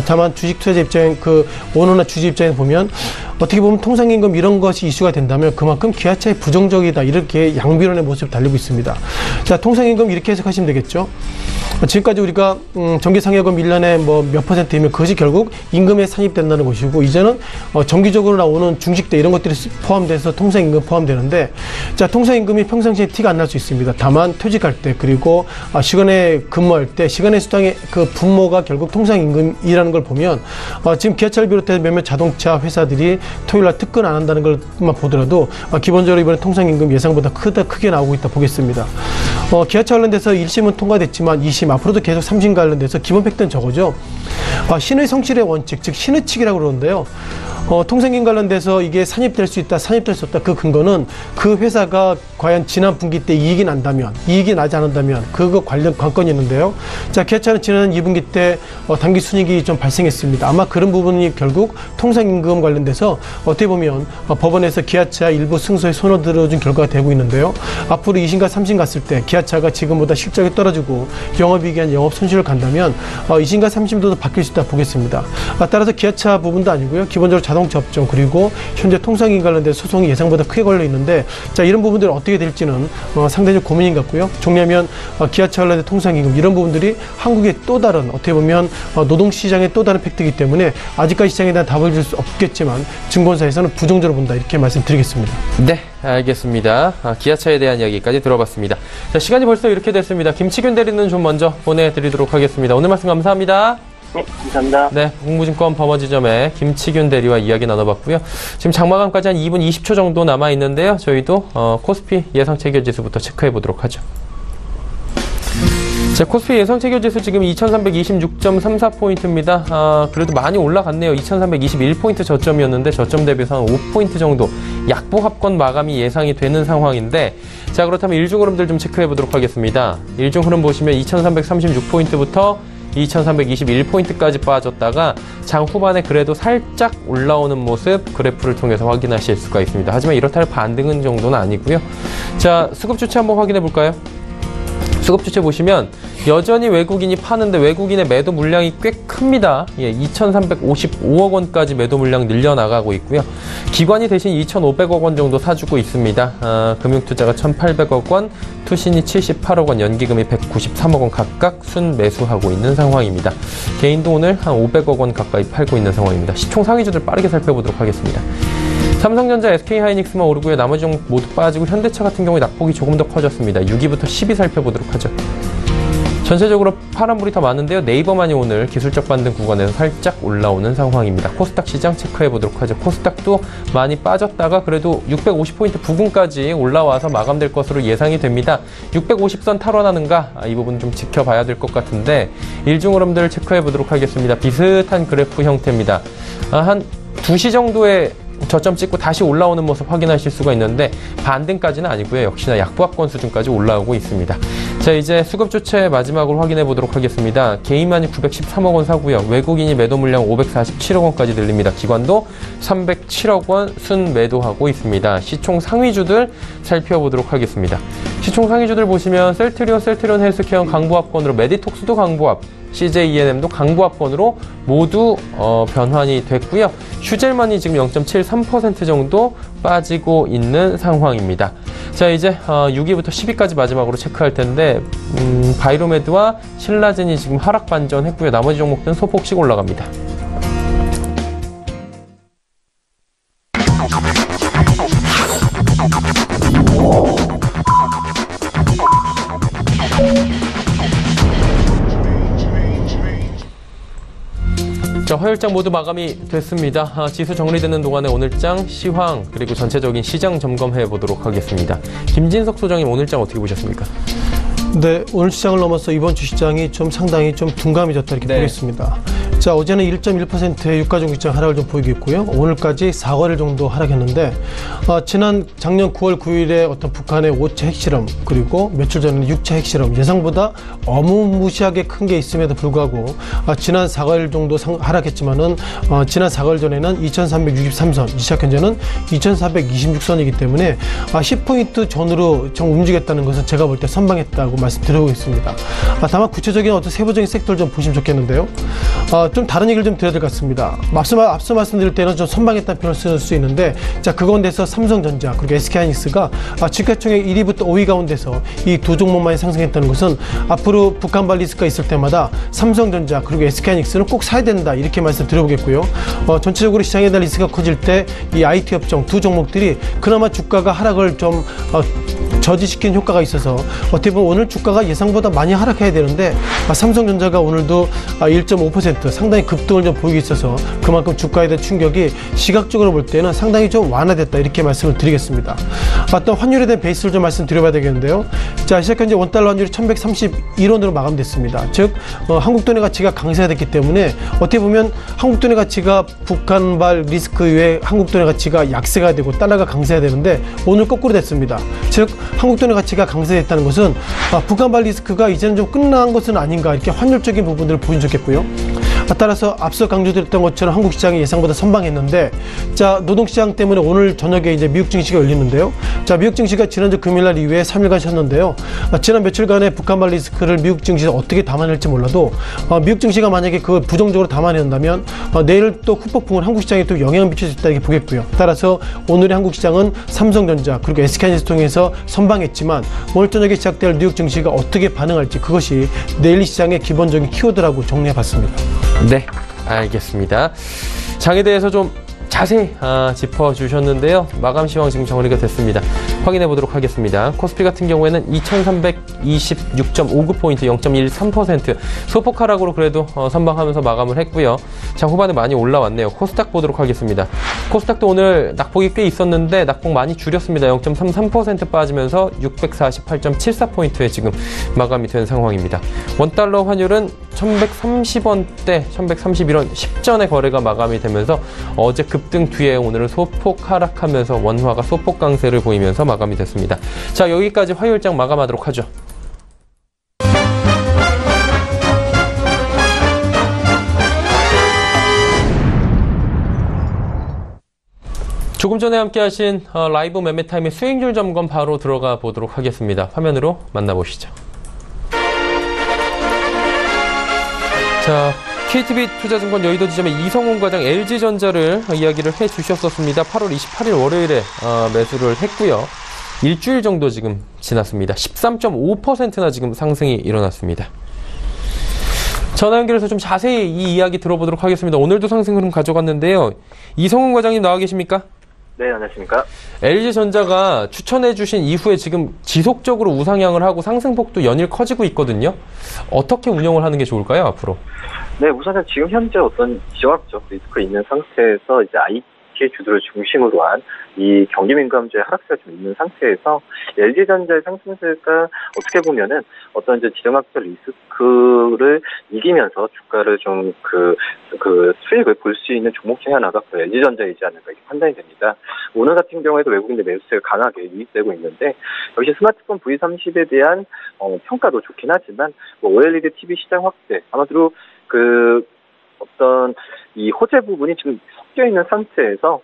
다만 주식 투자자 입장에 오너나 주주 입장에서 보면 어떻게 보면 통상임금 이런 것이 이슈가 된다면 그만큼 기아차의 부정적이다 이렇게 양비론의 모습을 달리고 있습니다. 자, 통상임금 이렇게 해석하시면 되겠죠. 지금까지 우리가 정기상여금 1년에 몇 %이면 그것이 결국 임금에 산입된다는 것이고 이제는 정기적으로 나오는 중식대 이런 것들이 포함돼서 통상임금 포함되는데 자, 통상임금이 평상시에 티가 안 날 수 있습니다. 다만 퇴직할 때 그리고 시간에 근무할 때 시간의 수당의 분모가 결국 통상임금이라는 걸 보면 지금 기아차를 비롯해서 몇몇 자동차 회사들이 토요일날 특근 안 한다는 것만 보더라도 기본적으로 이번에 통상임금 예상보다 크게 나오고 있다 보겠습니다. 기아차 관련돼서 1심은 통과됐지만 2심 앞으로도 계속 3심 관련돼서 기본 팩트는 저거죠. 신의 성실의 원칙, 즉 신의 칙이라고 그러는데요. 통상임금 관련돼서 이게 산입될 수 있다, 산입될 수 없다. 그 근거는 그 회사가 과연 지난 분기 때 이익이 나지 않는다면 그거 관련 관건이 있는데요. 자, 기아차는 지난 2분기 때 당기 순이익이 좀 발생했습니다. 아마 그런 부분이 결국 통상임금 관련돼서 어떻게 보면 법원에서 기아차 일부 승소에 손을 들어준 결과가 되고 있는데요. 앞으로 2심과 3심 갔을 때 기아차가 지금보다 실적이 떨어지고 영업이익이 한 영업 손실을 간다면 2심과 3심도 바뀔 수 있다 보겠습니다. 따라서 기아차 부분도 아니고요. 기본적으로 자동차 업종 그리고 현재 통상임금 관련된 소송이 예상보다 크게 걸려 있는데 자, 이런 부분들이 어떻게 될지는 상당히 고민인 것 같고요. 정리하면 기아차 관련된 통상임금 이런 부분들이 한국의 또 다른 어떻게 보면 노동시장의 또 다른 팩트이기 때문에 아직까지 시장에 대한 답을 줄 수 없겠지만 증권사에서는 부정적으로 본다 이렇게 말씀드리겠습니다. 네, 알겠습니다. 기아차에 대한 이야기까지 들어봤습니다. 자, 시간이 벌써 이렇게 됐습니다. 김치균 대리는 좀 먼저 보내드리도록 하겠습니다. 오늘 말씀 감사합니다. 네, 감사합니다. 네, 공무증권 범어지점의 김치균 대리와 이야기 나눠봤고요. 지금 장마감까지 한 2분 20초 정도 남아있는데요. 저희도 코스피 예상체결지수부터 체크해보도록 하죠. 자, 코스피 예상체결지수 지금 2326.34포인트입니다. 그래도 많이 올라갔네요. 2321포인트 저점이었는데 저점 대비해서 한 5포인트 정도 약보합권 마감이 예상이 되는 상황인데 자, 그렇다면 일중 흐름들 좀 체크해보도록 하겠습니다. 일중 흐름 보시면 2336포인트부터 2321포인트까지 빠졌다가 장 후반에 그래도 살짝 올라오는 모습 그래프를 통해서 확인하실 수가 있습니다. 하지만 이렇다 할 반등은 정도는 아니고요. 자, 수급 주체 한번 확인해 볼까요? 수급 주체 보시면 여전히 외국인이 파는데 외국인의 매도 물량이 꽤 큽니다. 2,355억 원까지 매도 물량 늘려나가고 있고요. 기관이 대신 2,500억 원 정도 사주고 있습니다. 금융투자가 1,800억 원, 투신이 78억 원, 연기금이 193억 원 각각 순매수하고 있는 상황입니다. 개인도 오늘 한 500억 원 가까이 팔고 있는 상황입니다. 시총 상위주들 빠르게 살펴보도록 하겠습니다. 삼성전자, SK하이닉스만 오르고요. 나머지 종목 모두 빠지고 현대차 같은 경우에 낙폭이 조금 더 커졌습니다. 6위부터 10위 살펴보도록 하죠. 전체적으로 파란불이 더 많은데요. 네이버만이 오늘 기술적 반등 구간에서 살짝 올라오는 상황입니다. 코스닥 시장 체크해 보도록 하죠. 코스닥도 많이 빠졌다가 그래도 650포인트 부근까지 올라와서 마감될 것으로 예상이 됩니다. 650선 탈환하는가? 이 부분 좀 지켜봐야 될 것 같은데 일중 흐름들을 체크해 보도록 하겠습니다. 비슷한 그래프 형태입니다. 한 2시 정도의 저점 찍고 다시 올라오는 모습 확인하실 수가 있는데 반등까지는 아니고요. 역시나 약보합권 수준까지 올라오고 있습니다. 자, 이제 수급 주체 마지막으로 확인해 보도록 하겠습니다. 개인만이 913억 원 사고요. 외국인이 매도 물량 547억 원까지 늘립니다. 기관도 307억 원 순 매도하고 있습니다. 시총 상위주들 살펴보도록 하겠습니다. 시총 상위주들 보시면 셀트리온 헬스케어 강보합권으로 메디톡스도 강보합, CJ ENM도 강보합권으로 모두 변환이 됐고요. 슈젤만이 지금 0.73% 정도 빠지고 있는 상황입니다. 자, 이제 6위부터 10위까지 마지막으로 체크할 텐데 바이로메드와 신라젠이 지금 하락 반전했고요. 나머지 종목들은 소폭씩 올라갑니다. 자, 화요일장 모두 마감이 됐습니다. 지수 정리되는 동안에 오늘장 시황 그리고 전체적인 시장 점검해 보도록 하겠습니다. 김진석 소장님, 오늘장 어떻게 보셨습니까? 네, 오늘 시장을 넘어서 이번 주 시장이 좀 상당히 좀 둔감해졌다 이렇게 보겠습니다. 자, 어제는 1.1%의 유가종시장 하락을 좀 보이고 있고요. 오늘까지 4거래일 정도 하락했는데 지난 작년 9월 9일에 어떤 북한의 5차 핵실험 그리고 며칠 전에는 6차 핵실험 예상보다 어마무시하게 큰 게 있음에도 불구하고 지난 4거래일 정도 하락했지만은 지난 4거래일 전에는 2363선, 시작 현재는 2426선이기 때문에 10포인트 전으로 좀 움직였다는 것은 제가 볼 때 선방했다고 말씀드리고 있습니다. 다만 구체적인 어떤 세부적인 섹터를 좀 보시면 좋겠는데요. 좀 다른 얘기를 좀 드려야 될 것 같습니다. 앞서 말씀드릴 때는 좀 선방했다는 표현을 쓸 수 있는데, 자, 그 가운데서 삼성전자 그리고 SK하이닉스가 주가총액 1위부터 5위 가운데서 이 두 종목만이 상승했다는 것은 앞으로 북한발 리스크가 있을 때마다 삼성전자 그리고 SK하이닉스는 꼭 사야 된다 이렇게 말씀드려보겠고요. 전체적으로 시장에 대한 리스크가 커질 때 이 IT 업종 두 종목들이 그나마 주가가 하락을 좀 저지시킨 효과가 있어서 어떻게 보면 오늘 주가가 예상보다 많이 하락해야 되는데 삼성전자가 오늘도 1.5% 상당히 급등을 좀 보이고 있어서 그만큼 주가에 대한 충격이 시각적으로 볼 때는 상당히 좀 완화됐다 이렇게 말씀을 드리겠습니다. 또 환율에 대한 베이스를 좀 말씀드려봐야 되겠는데요. 자, 시작 현재 원달러 환율이 1131원으로 마감됐습니다. 즉 한국돈의 가치가 강세됐기 때문에 어떻게 보면 한국돈의 가치가 북한발 리스크 이외에 한국돈의 가치가 약세가 되고 달러가 강세가 되는데 오늘 거꾸로 됐습니다. 즉 한국돈의 가치가 강세됐다는 것은 북한발 리스크가 이제는 좀 끝난 것은 아닌가 이렇게 환율적인 부분들을 보여주겠고요 따라서 앞서 강조드렸던 것처럼 한국 시장이 예상보다 선방했는데, 자, 노동시장 때문에 오늘 저녁에 이제 미국 증시가 열리는데요. 자, 미국 증시가 지난주 금요일날 이후에 3일간 쉬었는데요. 지난 며칠간의 북한발 리스크를 미국 증시에서 어떻게 담아낼지 몰라도 미국 증시가 만약에 그걸 부정적으로 담아낸다면 내일 또 후폭풍은 한국 시장에 또 영향을 미칠 수 있다 이렇게 보겠고요. 따라서 오늘의 한국 시장은 삼성전자 그리고 SK하이닉스 통해서 선방했지만 오늘 저녁에 시작될 뉴욕 증시가 어떻게 반응할지 그것이 내일 시장의 기본적인 키워드라고 정리해봤습니다. 네, 알겠습니다. 장에 대해서 좀 자세히 짚어주셨는데요. 마감 시황 지금 정리가 됐습니다. 확인해 보도록 하겠습니다. 코스피 같은 경우에는 2326.59포인트 0.13% 소폭 하락으로 그래도 선방하면서 마감을 했고요. 자, 후반에 많이 올라왔네요. 코스닥 보도록 하겠습니다. 코스닥도 오늘 낙폭이 꽤 있었는데 낙폭 많이 줄였습니다. 0.33% 빠지면서 648.74포인트에 지금 마감이 된 상황입니다. 원달러 환율은 1130원대 1131원 10전에 거래가 마감이 되면서 어제 급등 뒤에 오늘은 소폭 하락하면서 원화가 소폭 강세를 보이면서 마감이 됐습니다. 자, 여기까지 화요일장 마감하도록 하죠. 조금 전에 함께 하신 라이브 매매타임의 수익률 점검 바로 들어가 보도록 하겠습니다. 화면으로 만나보시죠. 자, KTB 투자증권 여의도 지점의 이성훈 과장 LG전자를 이야기를 해주셨었습니다. 8월 28일 월요일에 매수를 했고요. 일주일 정도 지금 지났습니다. 13.5%나 지금 상승이 일어났습니다. 전화 연결해서 좀 자세히 이 이야기 들어보도록 하겠습니다. 오늘도 상승 흐름 가져갔는데요. 이성훈 과장님 나와 계십니까? 네, 안녕하십니까. LG전자가 추천해주신 이후에 지금 지속적으로 우상향을 하고 상승폭도 연일 커지고 있거든요. 어떻게 운영을 하는 게 좋을까요, 앞으로? 네, 우선은 지금 현재 어떤 지정학적 리스크가 있는 상태에서 이제 IT의 주도를 중심으로 한 이 경기민감주의 하락세가 좀 있는 상태에서 LG전자의 상승세가 어떻게 보면은 어떤 이제 지정학적 리스크를 이기면서 주가를 좀 수익을 볼 수 있는 종목 중에 하나가 LG전자이지 않을까 이렇게 판단이 됩니다. 오늘 같은 경우에도 외국인들 매수세가 강하게 유입되고 있는데 역시 스마트폰 V30에 대한 평가도 좋긴 하지만 OLED TV 시장 확대 아마도 어떤 이 호재 부분이 지금 섞여 있는 상태에서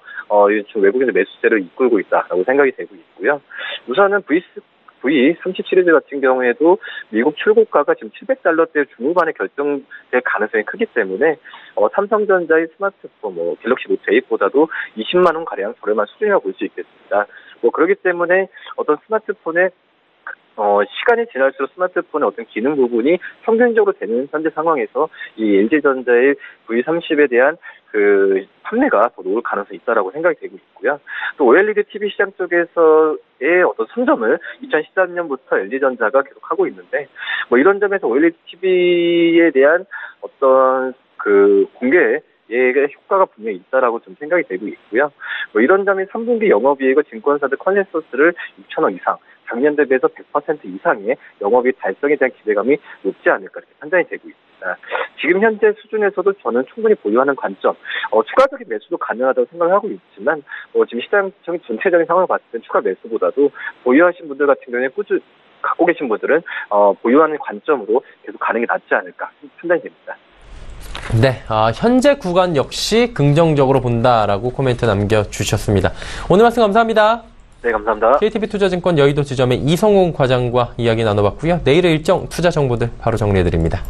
지금 외국인들 매수세를 이끌고 있다라고 생각이 되고 있고요. 우선은 V30 시리즈 같은 경우에도 미국 출고가가 지금 $700대 중후반에 결정될 가능성이 크기 때문에 삼성전자의 스마트폰 갤럭시 노트 8보다도 20만 원 가량 저렴한 수준이라고 볼 수 있겠습니다. 그렇기 때문에 어떤 스마트폰의 시간이 지날수록 스마트폰의 어떤 기능 부분이 평균적으로 되는 현재 상황에서 이 LG전자의 V30에 대한 판매가 더 놓을 가능성이 있다라고 생각이 되고 있고요. 또 OLED TV 시장 쪽에서의 어떤 선점을 2013년부터 LG전자가 계속 하고 있는데 이런 점에서 OLED TV에 대한 어떤 공개의 효과가 분명히 있다라고 좀 생각이 되고 있고요. 이런 점이 3분기 영업이익을 증권사들 컨센서스를 6천억 이상, 작년 대비해서 100% 이상의 영업이익 달성에 대한 기대감이 높지 않을까 이렇게 판단이 되고 있습니다. 지금 현재 수준에서도 저는 충분히 보유하는 관점, 추가적인 매수도 가능하다고 생각을 하고 있지만 지금 시장 전체적인 상황을 봤을 때 추가 매수보다도 보유하신 분들 같은 경우에 갖고 계신 분들은 보유하는 관점으로 계속 가는 게 낫지 않을까 판단이 됩니다. 네, 현재 구간 역시 긍정적으로 본다라고 코멘트 남겨주셨습니다. 오늘 말씀 감사합니다. 네, 감사합니다. KTB투자증권 여의도 지점의 이성훈 과장과 이야기 나눠봤고요. 내일의 일정 투자 정보들 바로 정리해드립니다.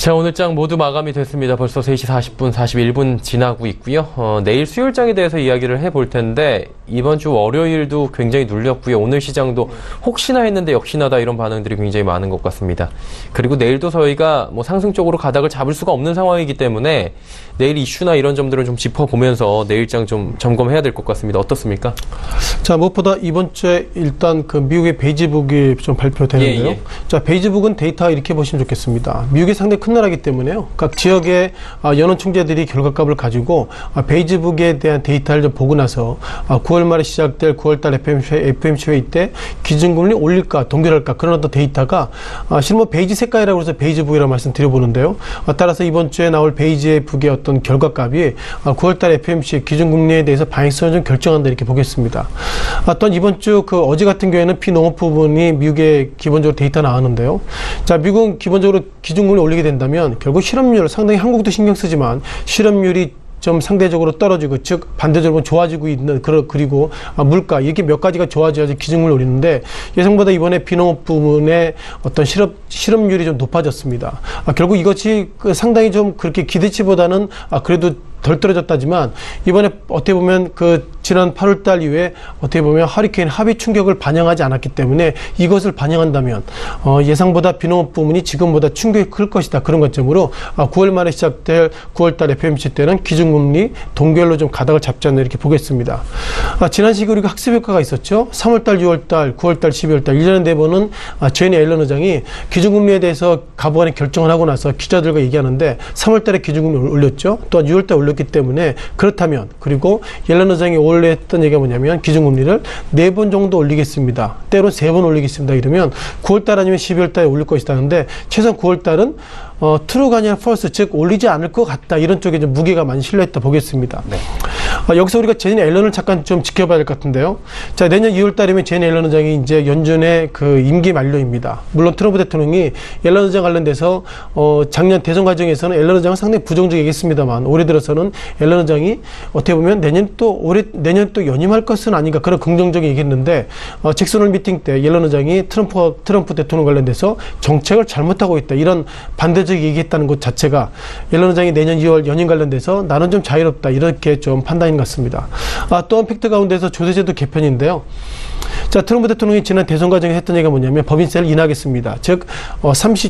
자, 오늘 장 모두 마감이 됐습니다. 벌써 3시 40분, 41분 지나고 있고요. 내일 수요일장에 대해서 이야기를 해볼 텐데 이번 주 월요일도 굉장히 눌렸고요. 오늘 시장도 혹시나 했는데 역시나다 이런 반응들이 굉장히 많은 것 같습니다. 그리고 내일도 저희가 뭐 상승 쪽으로 가닥을 잡을 수가 없는 상황이기 때문에 내일 이슈나 이런 점들을 좀 짚어보면서 내일장 좀 점검해야 될 것 같습니다. 어떻습니까? 자, 무엇보다 이번 주에 일단 그 미국의 베이지북이 좀 발표되는데요. 예. 자, 베이지북은 데이터 이렇게 보시면 좋겠습니다. 미국이 상당히 큰 나라이기 때문에요. 각 지역의 연원 총재들이 결과값을 가지고 베이지북에 대한 데이터를 좀 보고 나서 9월 말에 시작될 9월달 FOMC 회의 때 기준금리 올릴까 동결할까 그런 어떤 데이터가 실은 뭐 베이지 색깔이라고 해서 베이지북이라고 말씀드려보는데요. 따라서 이번 주에 나올 베이지북의 어떤 결과값이 9월달 FOMC 기준금리에 대해서 방향성을 좀 결정한다 이렇게 보겠습니다. 또한 이번 주 어제 같은 경우에는 피농업 부분이 미국의 기본적으로 데이터 나왔는데요. 자, 미국은 기본적으로 기준금리 올리게 된다면 결국 실업률 상당히 한국도 신경 쓰지만 실업률이 좀 상대적으로 떨어지고 즉 반대적으로 좋아지고 있는 그리고 물가 이렇게 몇 가지가 좋아져야지 기준금리를 올리는데 예상보다 이번에 비농업 부문의 어떤 실업률이 좀 높아졌습니다. 결국 이것이 상당히 좀 그렇게 기대치보다는 그래도 덜 떨어졌다지만 이번에 어떻게 보면 지난 8월달 이후에 어떻게 보면 허리케인 하비 충격을 반영하지 않았기 때문에 이것을 반영한다면 예상보다 비농업 부문이 지금보다 충격이 클 것이다. 그런 관점으로 9월 말에 시작될 9월달 FOMC 때는 기준금리 동결로 좀 가닥을 잡지 않나 이렇게 보겠습니다. 지난 시기 우리가 학습 효과가 있었죠. 3월달, 6월달, 9월달, 12월달 1년에 4번은 제니 앨런 의장이 기준금리에 대해서 가부간에 결정을 하고 나서 기자들과 얘기하는데 3월달에 기준금리 올렸죠. 또한 6월달 올렸기 때문에 그렇다면 그리고 옐런 의장이 원래 했던 얘기가 뭐냐면 기준금리를 4번 정도 올리겠습니다. 때론 3번 올리겠습니다. 이러면 9월달 아니면 12월달에 올릴 것이다 하는데 최소한 9월달은 트루가 아니라 펄스 즉 올리지 않을 것 같다. 이런 쪽에 좀 무게가 많이 실려있다 보겠습니다. 네. 여기서 우리가 제니 앨런을 잠깐 좀 지켜봐야 될 것 같은데요. 자, 내년 2월 달이면 제니 앨런 의장이 이제 연준의 임기 만료입니다. 물론 트럼프 대통령이 앨런 의장 관련돼서 작년 대선 과정에서는 앨런 의장은 상당히 부정적이겠습니다만 올해 들어서는 앨런 의장이 어떻게 보면 내년 또 연임할 것은 아닌가 그런 긍정적인 얘기했는데 잭슨 홀 미팅 때 앨런 의장이 트럼프 대통령 관련돼서 정책을 잘못하고 있다. 이런 반대적 얘기했다는 것 자체가 옐런 의장이 내년 2월 연임 관련돼서 나는 좀 자유롭다 이렇게 좀 판단인 것 같습니다. 또한 팩트 가운데서 조세제도 개편인데요. 자, 트럼프 대통령이 지난 대선 과정에 했던 얘기가 뭐냐면 법인세를 인하하겠습니다. 즉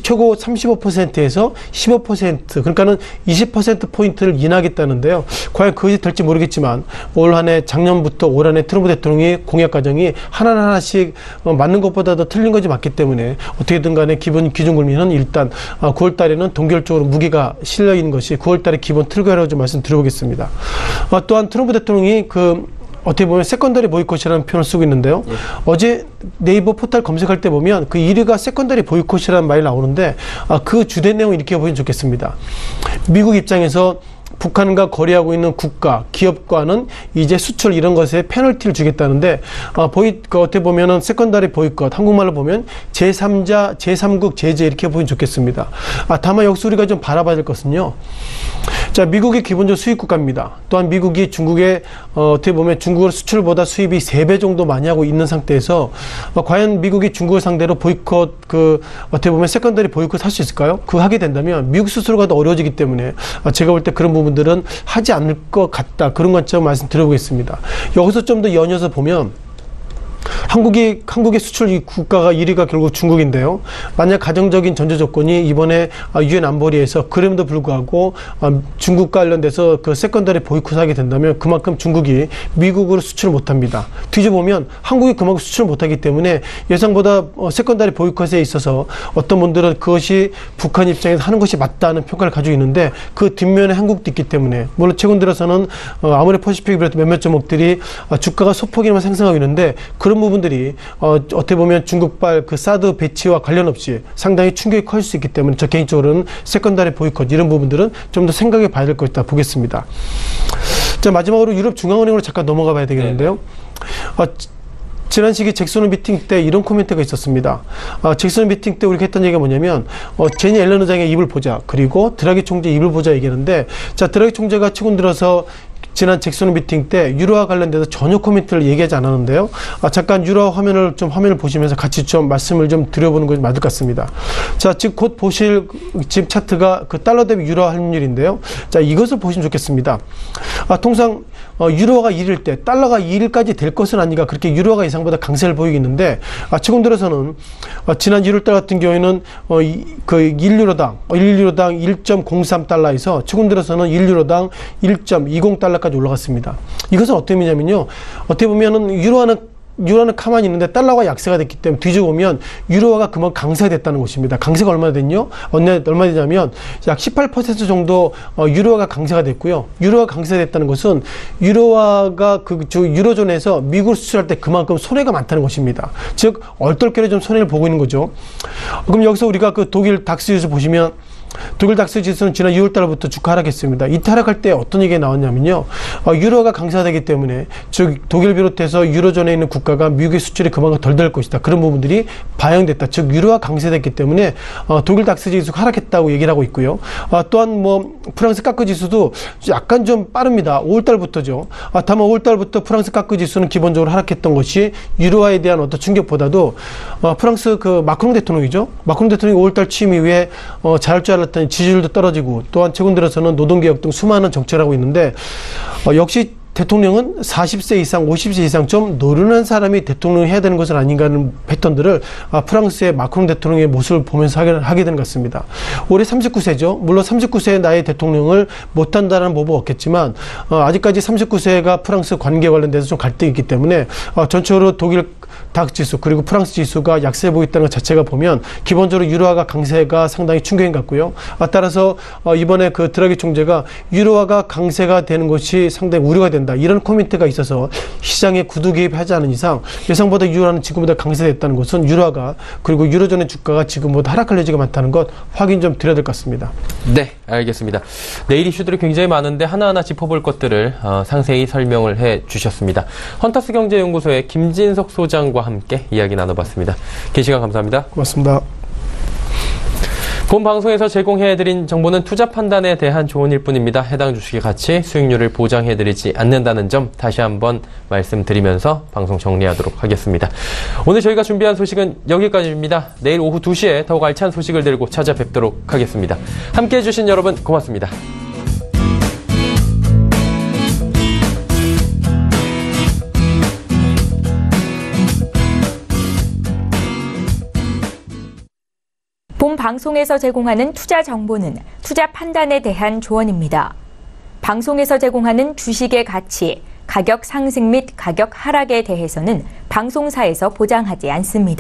최고 35%에서 15% 그러니까는 20%포인트를 인하하겠다는데요. 과연 그것이 될지 모르겠지만 올 한 해 작년부터 올 한 해 트럼프 대통령이 공약 과정이 하나씩 맞는 것보다 더 틀린 것이 맞기 때문에 어떻게든 간에 기준금리는 일단 9월 달에는 동결적으로 무게가 실려 있는 것이 9월 달에 기본 틀거라고 좀 말씀드려보겠습니다. 또한 트럼프 대통령이 어떻게 보면 세컨더리 보이콧이라는 표현을 쓰고 있는데요. 예. 어제 네이버 포털 검색할 때 보면 1위가 세컨더리 보이콧이라는 말이 나오는데 그 주된 내용을 이렇게 보면 좋겠습니다. 미국 입장에서 북한과 거래하고 있는 국가, 기업과는 이제 수출 이런 것에 페널티를 주겠다는데 어떻게 보면은 세컨더리 보이콧, 한국말로 보면 제3자, 제3국 제재 이렇게 보면 좋겠습니다. 다만 여기서 우리가 좀 바라봐야 될 것은요. 자, 미국이 기본적으로 수입 국가입니다. 또한 미국이 중국에 어떻게 보면 중국을 수출보다 수입이 3배 정도 많이 하고 있는 상태에서 과연 미국이 중국을 상대로 보이콧 어떻게 보면 세컨더리 보이콧 할 수 있을까요? 그거 하게 된다면 미국 스스로가 더 어려워지기 때문에 제가 볼 때 그런 부분들은 하지 않을 것 같다. 그런 관점 말씀드려보겠습니다. 여기서 좀 더 연이어서 보면 한국의 수출 국가가 1위가 결국 중국인데요. 만약 가정적인 전제 조건이 이번에 유엔 안보리에서 그럼에도 불구하고 중국 관련돼서 세컨더리 보이콧하게 된다면 그만큼 중국이 미국으로 수출을 못합니다. 뒤져보면 한국이 그만큼 수출을 못하기 때문에 예상보다 세컨더리 보이콧에 있어서 어떤 분들은 그것이 북한 입장에서 하는 것이 맞다는 평가를 가지고 있는데 그 뒷면에 한국도 있기 때문에 물론 최근 들어서는 아모레퍼시픽 몇몇 종목들이 주가가 소폭이나마 상승하고 있는데 그런 부분들이 어떻게 보면 중국발 사드 배치와 관련 없이 상당히 충격이 커질 수 있기 때문에 저 개인적으로는 세컨더리 보이콧 이런 부분들은 좀 더 생각해 봐야 될 것이다 보겠습니다. 자, 마지막으로 유럽 중앙은행으로 잠깐 넘어가 봐야 되겠는데요. 지난 시기 잭슨 홀 미팅 때 이런 코멘트가 있었습니다. 잭슨 홀 미팅 때 우리가 했던 얘기가 뭐냐면 제니 앨런 의장의 입을 보자. 그리고 드라기 총재 입을 보자 얘기하는데 자, 드라기 총재가 최근 들어서 지난 잭슨 미팅 때 유로화 관련돼서 전혀 코멘트를 얘기하지 않았는데요. 잠깐 유로화 화면을 보시면서 같이 좀 말씀을 좀 드려보는 것이 맞을 것 같습니다. 자, 지금 곧 보실 지금 차트가 그 달러 대비 유로화 환율인데요. 자, 이것을 보시면 좋겠습니다. 통상 유로화가 1일 때 달러가 2일까지 될 것은 아닌가, 그렇게 유로화가 예상보다 강세를 보이겠는데, 최근 들어서는 지난 1월달 같은 경우에는 그 1유로당 1.03달러에서 최근 들어서는 1유로당 1.20달러까지 올라갔습니다. 이것은 어떤 의미냐면요, 어떻게 보면은 유로화는 가만히 있는데 달러가 약세가 됐기 때문에 뒤집어 보면 유로화가 그만 강세가 됐다는 것입니다. 강세가 얼마나 됐냐? 얼마 되냐면 약 18% 정도 유로화가 강세가 됐고요. 유로화가 강세가 됐다는 것은 유로화가 유로존에서 미국을 수출할 때 그만큼 손해가 많다는 것입니다. 즉 얼떨결에 좀 손해를 보고 있는 거죠. 그럼 여기서 우리가 그 독일 닥스 지수 보시면, 독일 닥스 지수는 지난 6월달부터 주가 하락했습니다. 이 하락할 때 어떤 얘기가 나왔냐면요, 유로가 강세되기 때문에 즉 독일 비롯해서 유로존에 있는 국가가 미국의 수출이 그만큼 덜 될 것이다, 그런 부분들이 반영됐다. 즉 유로가 강세됐기 때문에 독일 닥스 지수가 하락했다고 얘기를 하고 있고요. 또한 프랑스 카크 지수도 약간 좀 빠릅니다. 5월달부터죠. 다만 5월달부터 프랑스 카크 지수는 기본적으로 하락했던 것이 유로화에 대한 어떤 충격보다도 프랑스 그 마크롱 대통령이죠. 마크롱 대통령이 5월달 취임 이후에 잘할 줄 알았더니 지지율도 떨어지고, 또한 최근 들어서는 노동개혁 등 수많은 정책을 하고 있는데, 역시 대통령은 40세 이상, 50세 이상 좀 노련한 사람이 대통령을 해야 되는 것은 아닌가 하는 패턴들을 프랑스의 마크롱 대통령의 모습을 보면서 하게 되는 것 같습니다. 올해 39세죠. 물론 39세의 나이 대통령을 못한다는 법은 없겠지만 아직까지 39세가 프랑스 관계 관련돼서 좀 갈등이 있기 때문에 전체적으로 독일 닥 지수 그리고 프랑스 지수가 약세 보였다는 것 자체가 보면 기본적으로 유로화가 강세가 상당히 충격인 것 같고요. 따라서 이번에 그 드라기 총재가 유로화가 강세가 되는 것이 상당히 우려가 된다, 이런 코멘트가 있어서 시장에 구두 개입하지 않은 이상 예상보다 유로화는 지금보다 강세됐다는 것은 유로화가 그리고 유로존의 주가가 지금보다 하락할 여지가 많다는 것 확인 좀 드려야 될 것 같습니다. 네, 알겠습니다. 내일 이슈들이 굉장히 많은데 하나하나 짚어볼 것들을 상세히 설명을 해 주셨습니다. 헌터스 경제연구소의 김진석 소장과 함께 이야기 나눠봤습니다. 긴 시간 감사합니다. 고맙습니다. 본 방송에서 제공해드린 정보는 투자 판단에 대한 조언일 뿐입니다. 해당 주식의 가치, 수익률을 보장해드리지 않는다는 점 다시 한번 말씀드리면서 방송 정리하도록 하겠습니다. 오늘 저희가 준비한 소식은 여기까지입니다. 내일 오후 2시에 더욱 알찬 소식을 들고 찾아뵙도록 하겠습니다. 함께해 주신 여러분 고맙습니다. 본 방송에서 제공하는 투자 정보는 투자 판단에 대한 조언입니다. 방송에서 제공하는 주식의 가치, 가격 상승 및 가격 하락에 대해서는 방송사에서 보장하지 않습니다.